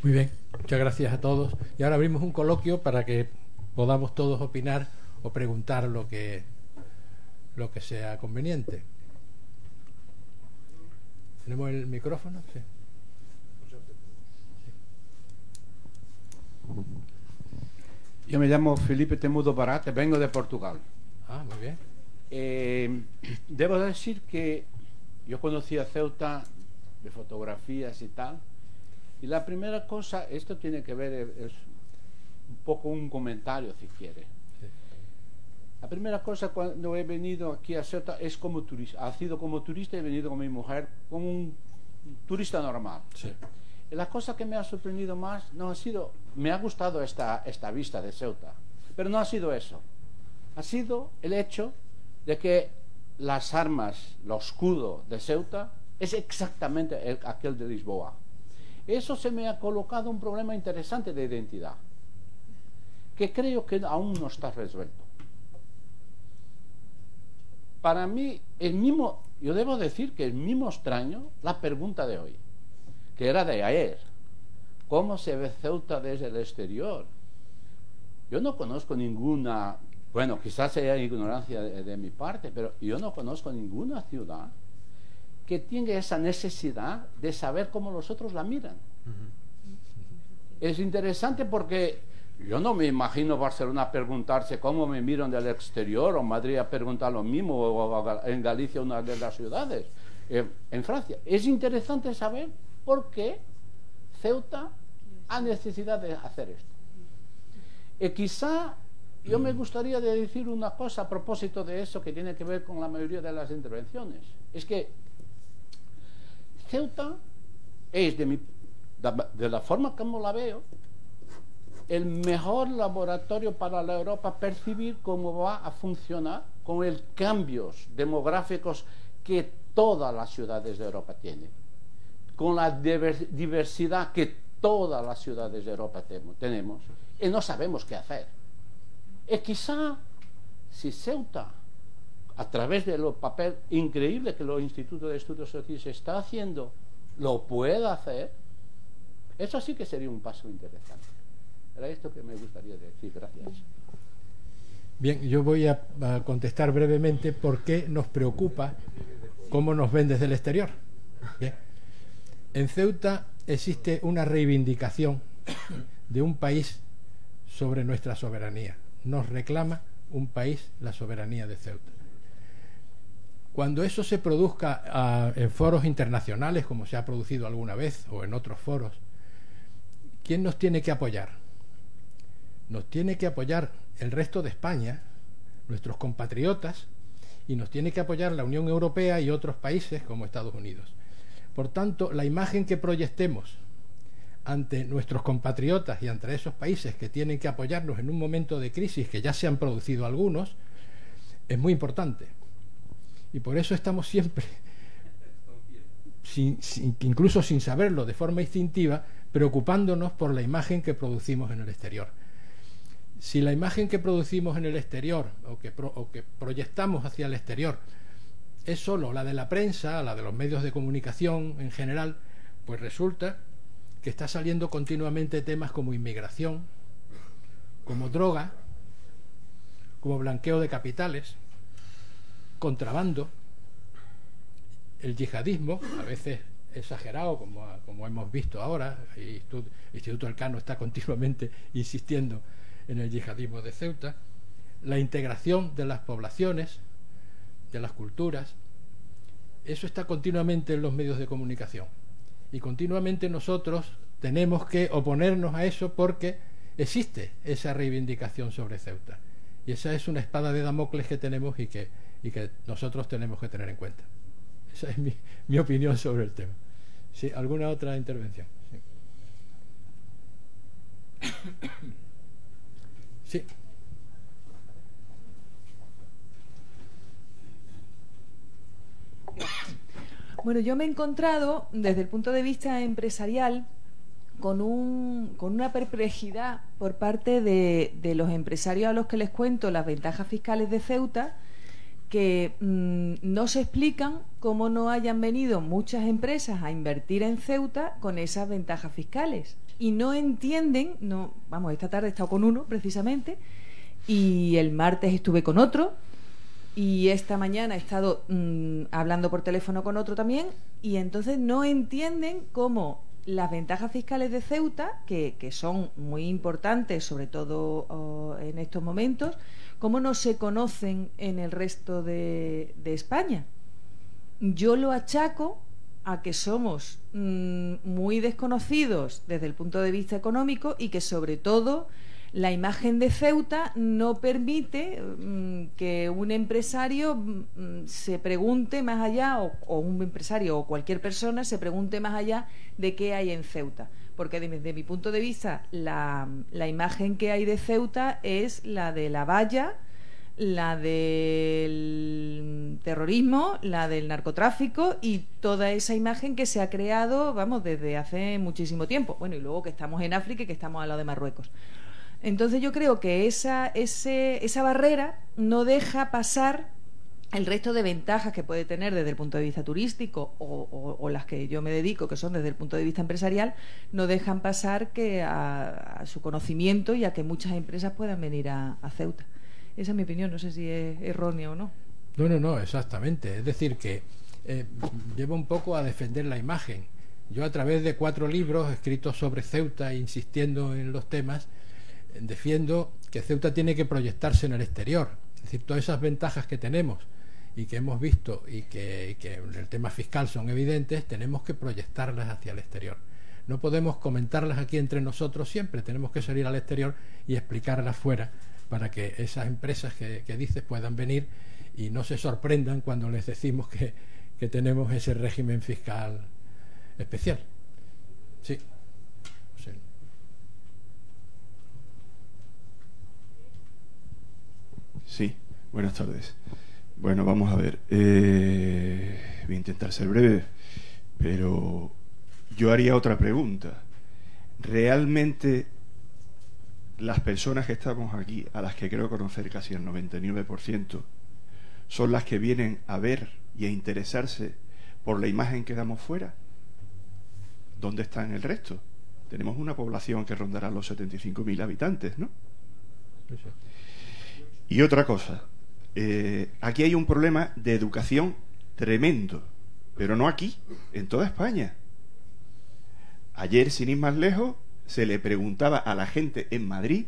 [SPEAKER 5] Muy bien, muchas gracias a todos. Y ahora abrimos un coloquio para que podamos todos opinar o preguntar lo que sea conveniente. ¿Tenemos el micrófono? Sí.
[SPEAKER 6] Yo me llamo Felipe Temudo Barate, vengo de Portugal.
[SPEAKER 5] Ah, muy bien.
[SPEAKER 6] Debo decir que yo conocí a Ceuta de fotografías y tal, y la primera cosa, esto tiene que ver, es un poco un comentario si quiere.
[SPEAKER 5] Sí.
[SPEAKER 6] La primera cosa cuando he venido aquí a Ceuta es como turista, ha sido como turista, he venido con mi mujer como un turista normal.
[SPEAKER 5] Sí.
[SPEAKER 6] Y la cosa que me ha sorprendido más no ha sido, me ha gustado esta vista de Ceuta, pero no ha sido eso. Ha sido el hecho de que las armas, el escudo de Ceuta es exactamente aquel de Lisboa. Eso se me ha colocado un problema interesante de identidad, que creo que aún no está resuelto. Para mí, yo debo decir que es mismo extraño la pregunta de hoy, que era de ayer. ¿Cómo se ve Ceuta desde el exterior? Yo no conozco ninguna, bueno, quizás sea ignorancia de mi parte, pero yo no conozco ninguna ciudad que tenga esa necesidad de saber cómo los otros la miran. Es interesante porque yo no me imagino Barcelona preguntarse cómo me miran del exterior, o Madrid a preguntar lo mismo, o en Galicia, una de las ciudades, en Francia. Es interesante saber por qué Ceuta ha necesidad de hacer esto. Quizá yo me gustaría decir una cosa a propósito de eso que tiene que ver con la mayoría de las intervenciones. Es que Ceuta es, de la forma como la veo, el mejor laboratorio para la Europa percibir cómo va a funcionar con los cambios demográficos que todas las ciudades de Europa tienen, con la diversidad que todas las ciudades de Europa tenemos, y no sabemos qué hacer. Y quizá si Ceuta, a través del papel increíble que los institutos de estudios sociales está haciendo, lo pueda hacer, eso sí que sería un paso interesante. Era esto que me gustaría decir. Gracias.
[SPEAKER 5] Bien, yo voy a contestar brevemente por qué nos preocupa cómo nos ven desde el exterior. Bien. En Ceuta existe una reivindicación de un país sobre nuestra soberanía. Nos reclama un país la soberanía de Ceuta. Cuando eso se produzca en foros internacionales, como se ha producido alguna vez, o en otros foros, ¿quién nos tiene que apoyar? Nos tiene que apoyar el resto de España, nuestros compatriotas, y nos tiene que apoyar la Unión Europea y otros países como Estados Unidos. Por tanto, la imagen que proyectemos ante nuestros compatriotas y ante esos países que tienen que apoyarnos en un momento de crisis, que ya se han producido algunos, es muy importante. Y por eso estamos siempre, incluso sin saberlo, de forma instintiva, preocupándonos por la imagen que producimos en el exterior. Si la imagen que producimos en el exterior o que proyectamos hacia el exterior es solo la de la prensa, la de los medios de comunicación en general, pues resulta que está saliendo continuamente temas como inmigración, como droga, como blanqueo de capitales, contrabando, el yihadismo, a veces exagerado, como hemos visto ahora. El Instituto Elcano está continuamente insistiendo en el yihadismo de Ceuta, la integración de las poblaciones, de las culturas, eso está continuamente en los medios de comunicación. Y continuamente nosotros tenemos que oponernos a eso porque existe esa reivindicación sobre Ceuta. Y esa es una espada de Damocles que tenemos y que nosotros tenemos que tener en cuenta. Esa es mi opinión sobre el tema. ¿Sí? ¿Alguna otra intervención? Sí. Sí.
[SPEAKER 7] Bueno, yo me he encontrado desde el punto de vista empresarial con una perplejidad por parte de los empresarios a los que les cuento las ventajas fiscales de Ceuta, que no se explican cómo no hayan venido muchas empresas a invertir en Ceuta con esas ventajas fiscales. Y no entienden, esta tarde he estado con uno precisamente, y el martes estuve con otro, y esta mañana he estado hablando por teléfono con otro también, y entonces no entienden cómo las ventajas fiscales de Ceuta, que son muy importantes, sobre todo en estos momentos, cómo no se conocen en el resto de España. Yo lo achaco a que somos muy desconocidos desde el punto de vista económico y que sobre todo la imagen de Ceuta no permite que un empresario se pregunte más allá, o un empresario o cualquier persona se pregunte más allá de qué hay en Ceuta. Porque desde mi punto de vista la imagen que hay de Ceuta es la de la valla, la del terrorismo, la del narcotráfico y toda esa imagen que se ha creado, desde hace muchísimo tiempo. Bueno, y luego que estamos en África y que estamos al lado de Marruecos. Entonces yo creo que esa barrera no deja pasar el resto de ventajas que puede tener desde el punto de vista turístico o las que yo me dedico, que son desde el punto de vista empresarial, no dejan pasar que a su conocimiento y a que muchas empresas puedan venir a Ceuta. Esa es mi opinión, no sé si es errónea o no.
[SPEAKER 5] No, exactamente. Es decir, que llevo un poco a defender la imagen. Yo, a través de 4 libros escritos sobre Ceuta, insistiendo en los temas, defiendo que Ceuta tiene que proyectarse en el exterior. Es decir, todas esas ventajas que tenemos y que hemos visto y que en el tema fiscal son evidentes, tenemos que proyectarlas hacia el exterior. No podemos comentarlas aquí entre nosotros siempre, tenemos que salir al exterior y explicarlas fuera para que esas empresas que dices puedan venir y no se sorprendan cuando les decimos que tenemos ese régimen fiscal especial. Sí.
[SPEAKER 8] Sí, buenas tardes. Bueno, vamos a ver. Voy a intentar ser breve, pero yo haría otra pregunta. ¿Realmente las personas que estamos aquí, a las que creo conocer casi el 99%, son las que vienen a ver y a interesarse por la imagen que damos fuera? ¿Dónde están el resto? Tenemos una población que rondará los 75.000 habitantes, ¿no?
[SPEAKER 5] Sí.
[SPEAKER 8] Y otra cosa, aquí hay un problema de educación tremendo, pero no aquí, en toda España. Ayer, sin ir más lejos, se le preguntaba a la gente en Madrid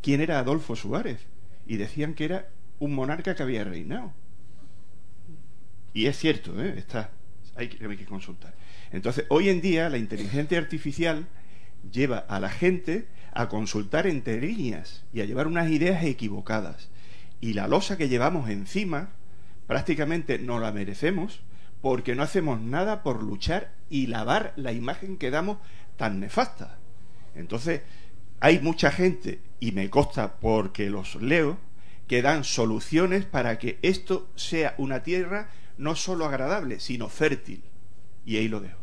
[SPEAKER 8] quién era Adolfo Suárez y decían que era un monarca que había reinado. Y es cierto, hay que consultar. Entonces, hoy en día la inteligencia artificial lleva a la gente a consultar entre líneas y a llevar unas ideas equivocadas. Y la losa que llevamos encima prácticamente no la merecemos porque no hacemos nada por luchar y lavar la imagen que damos tan nefasta. Entonces, hay mucha gente, y me consta porque los leo, que dan soluciones para que esto sea una tierra no solo agradable, sino fértil. Y ahí lo dejo.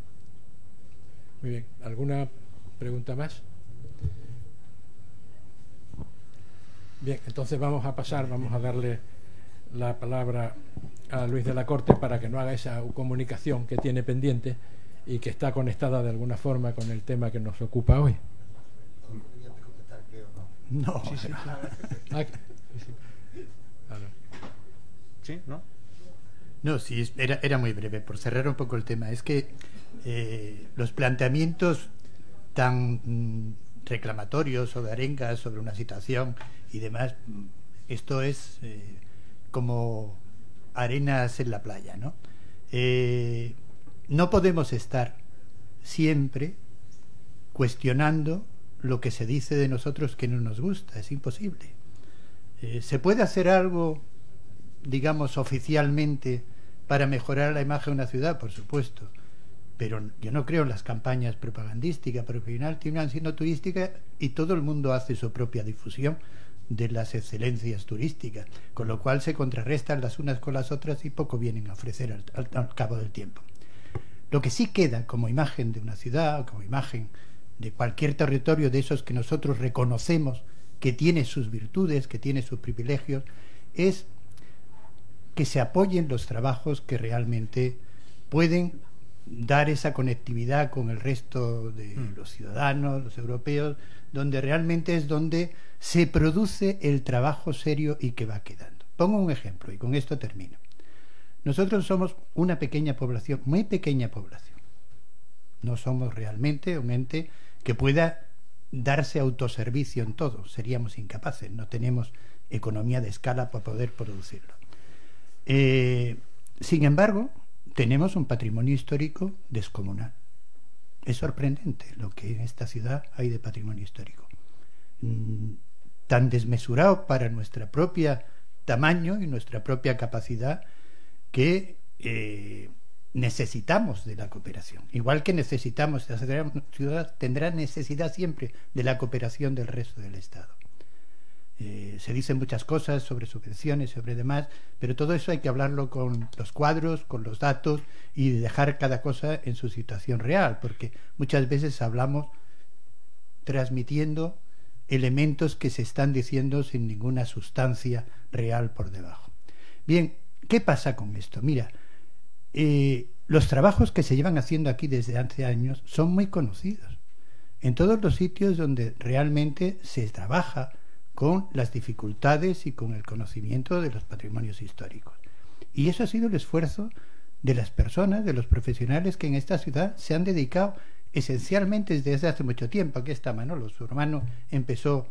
[SPEAKER 5] Muy bien. ¿Alguna pregunta más? Bien, entonces vamos a darle la palabra a Luis de la Corte para que no haga esa comunicación que tiene pendiente y que está conectada de alguna forma con el tema que nos ocupa hoy.
[SPEAKER 1] No.
[SPEAKER 2] ¿Sí? ¿No?
[SPEAKER 1] No, sí, era muy breve, por cerrar un poco el tema. Es que los planteamientos tan reclamatorios o de arengas sobre una situación y demás, esto es como arenas en la playa, ¿no? No podemos estar siempre cuestionando lo que se dice de nosotros que no nos gusta, es imposible. ¿Se puede hacer algo, digamos, oficialmente para mejorar la imagen de una ciudad? Por supuesto, pero yo no creo en las campañas propagandísticas, porque al final tiene una siendo turística y todo el mundo hace su propia difusión de las excelencias turísticas, con lo cual se contrarrestan las unas con las otras y poco vienen a ofrecer al cabo del tiempo. Lo que sí queda como imagen de una ciudad, como imagen de cualquier territorio de esos que nosotros reconocemos que tiene sus virtudes, que tiene sus privilegios, es que se apoyen los trabajos que realmente pueden dar esa conectividad con el resto de los ciudadanos, los europeos, donde realmente es donde se produce el trabajo serio y que va quedando. Pongo un ejemplo y con esto termino. Nosotros somos una pequeña población, muy pequeña población. No somos realmente un ente que pueda darse autoservicio en todo, seríamos incapaces, no tenemos economía de escala para poder producirlo. Sin embargo, tenemos un patrimonio histórico descomunal. Es sorprendente lo que en esta ciudad hay de patrimonio histórico, tan desmesurado para nuestra propia tamaño y nuestra propia capacidad, que necesitamos de la cooperación, igual que necesitamos, la ciudad tendrá necesidad siempre de la cooperación del resto del Estado. Se dicen muchas cosas sobre subvenciones, sobre demás, pero todo eso hay que hablarlo con los cuadros, con los datos y dejar cada cosa en su situación real, porque muchas veces hablamos transmitiendo elementos que se están diciendo sin ninguna sustancia real por debajo. Bien, ¿qué pasa con esto? Mira, los trabajos que se llevan haciendo aquí desde hace años son muy conocidos en todos los sitios donde realmente se trabaja con las dificultades y con el conocimiento de los patrimonios históricos. Y eso ha sido el esfuerzo de las personas, de los profesionales que en esta ciudad se han dedicado esencialmente desde hace mucho tiempo. Aquí está Manolo, su hermano empezó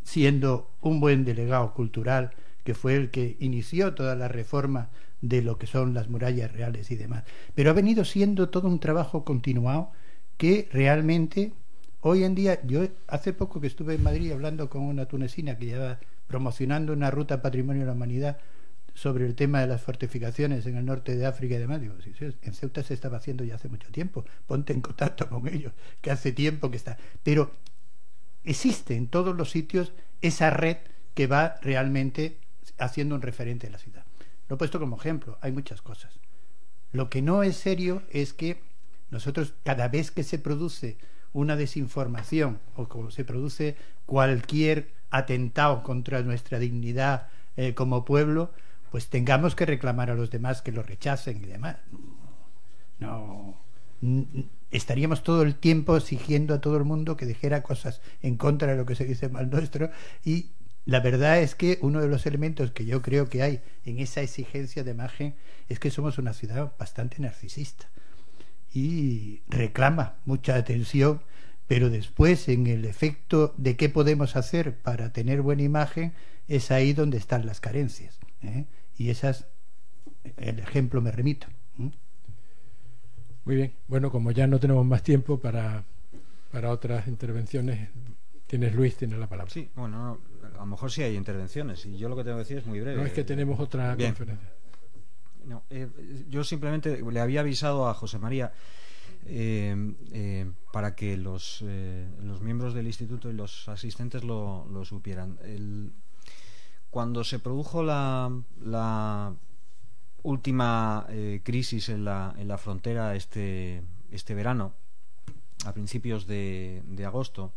[SPEAKER 1] siendo un buen delegado cultural, que fue el que inició toda la reforma de lo que son las murallas reales y demás. Pero ha venido siendo todo un trabajo continuado que realmente hoy en día, yo hace poco que estuve en Madrid hablando con una tunecina que lleva promocionando una ruta Patrimonio de la Humanidad sobre el tema de las fortificaciones en el norte de África y demás. Digo, sí, en Ceuta se estaba haciendo ya hace mucho tiempo, ponte en contacto con ellos, que hace tiempo que está. Pero existe en todos los sitios esa red que va realmente haciendo un referente de la ciudad. Lo he puesto como ejemplo, hay muchas cosas. Lo que no es serio es que nosotros, cada vez que se produce una desinformación o como se produce cualquier atentado contra nuestra dignidad como pueblo, pues tengamos que reclamar a los demás que lo rechacen y demás. No, estaríamos todo el tiempo exigiendo a todo el mundo que dijera cosas en contra de lo que se dice mal nuestro, y la verdad es que uno de los elementos que yo creo que hay en esa exigencia de imagen es que somos una ciudad bastante narcisista y reclama mucha atención, pero después en el efecto de qué podemos hacer para tener buena imagen es ahí donde están las carencias, y esas, el ejemplo me remito.
[SPEAKER 5] Muy bien, bueno, como ya no tenemos más tiempo para otras intervenciones, Luis tiene la palabra.
[SPEAKER 2] Sí, bueno, a lo mejor sí hay intervenciones y yo lo que tengo que decir es muy breve.
[SPEAKER 5] No, es que tenemos otra conferencia.
[SPEAKER 2] No, yo simplemente le había avisado a José María para que los miembros del instituto y los asistentes lo supieran. Cuando se produjo la última crisis en la frontera este verano, a principios de agosto,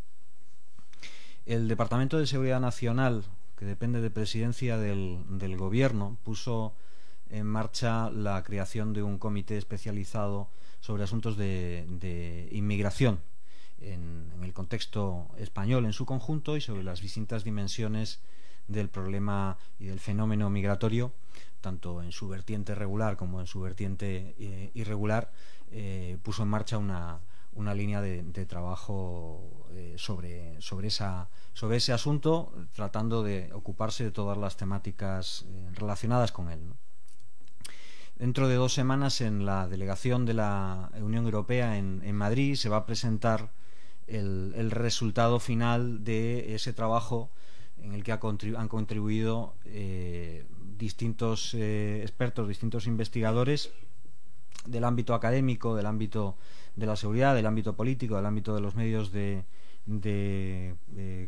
[SPEAKER 2] el Departamento de Seguridad Nacional, que depende de presidencia del Gobierno, puso en marcha la creación de un comité especializado sobre asuntos de inmigración en el contexto español en su conjunto y sobre las distintas dimensiones del problema y del fenómeno migratorio, tanto en su vertiente regular como en su vertiente irregular. Puso en marcha una línea de trabajo sobre ese asunto, tratando de ocuparse de todas las temáticas relacionadas con él, ¿no? Dentro de 2 semanas, en la delegación de la Unión Europea en Madrid, se va a presentar el resultado final de ese trabajo en el que han contribuido distintos expertos, distintos investigadores del ámbito académico, del ámbito de la seguridad, del ámbito político, del ámbito de los medios de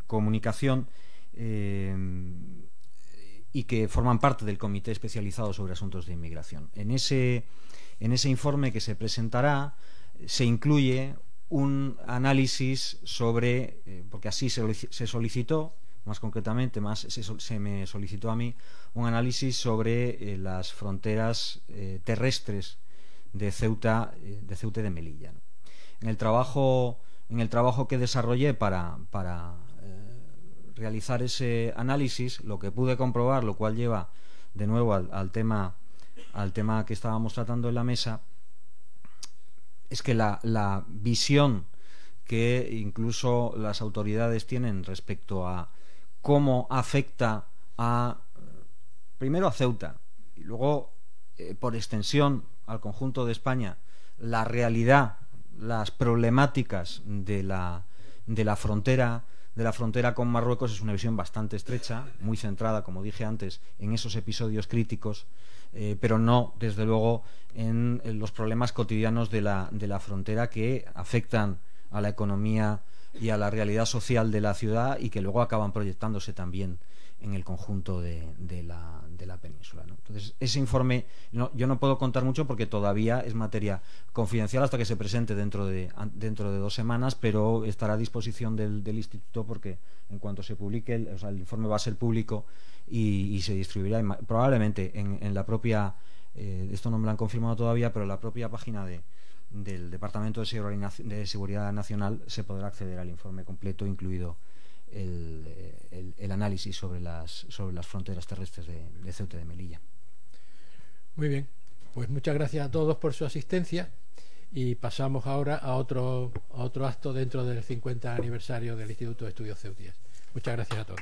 [SPEAKER 2] comunicación, y que forman parte del Comité Especializado sobre Asuntos de Inmigración. En ese informe que se presentará se incluye un análisis sobre, porque así se solicitó, más concretamente, se me solicitó a mí un análisis sobre las fronteras terrestres de Ceuta y de Melilla, ¿no? En el trabajo que desarrollé para realizar ese análisis, lo que pude comprobar, lo cual lleva de nuevo al tema que estábamos tratando en la mesa, es que la visión que incluso las autoridades tienen respecto a cómo afecta primero a Ceuta y luego por extensión al conjunto de España la realidad, las problemáticas de la frontera con Marruecos, es una visión bastante estrecha, muy centrada, como dije antes, en esos episodios críticos, pero no, desde luego, en los problemas cotidianos de la frontera que afectan a la economía y a la realidad social de la ciudad y que luego acaban proyectándose también en el conjunto de la península, ¿no? Entonces, ese informe yo no puedo contar mucho porque todavía es materia confidencial hasta que se presente dentro de 2 semanas, pero estará a disposición del instituto, porque en cuanto se publique el informe va a ser público y se distribuirá probablemente en la propia, esto no me lo han confirmado todavía, pero en la propia página del Departamento de Seguridad Nacional se podrá acceder al informe completo, incluido el análisis sobre las fronteras terrestres de Ceuta y de Melilla.
[SPEAKER 5] Muy bien, pues muchas gracias a todos por su asistencia y pasamos ahora a otro acto dentro del 50 aniversario del Instituto de Estudios Ceutíes. Muchas gracias a todos.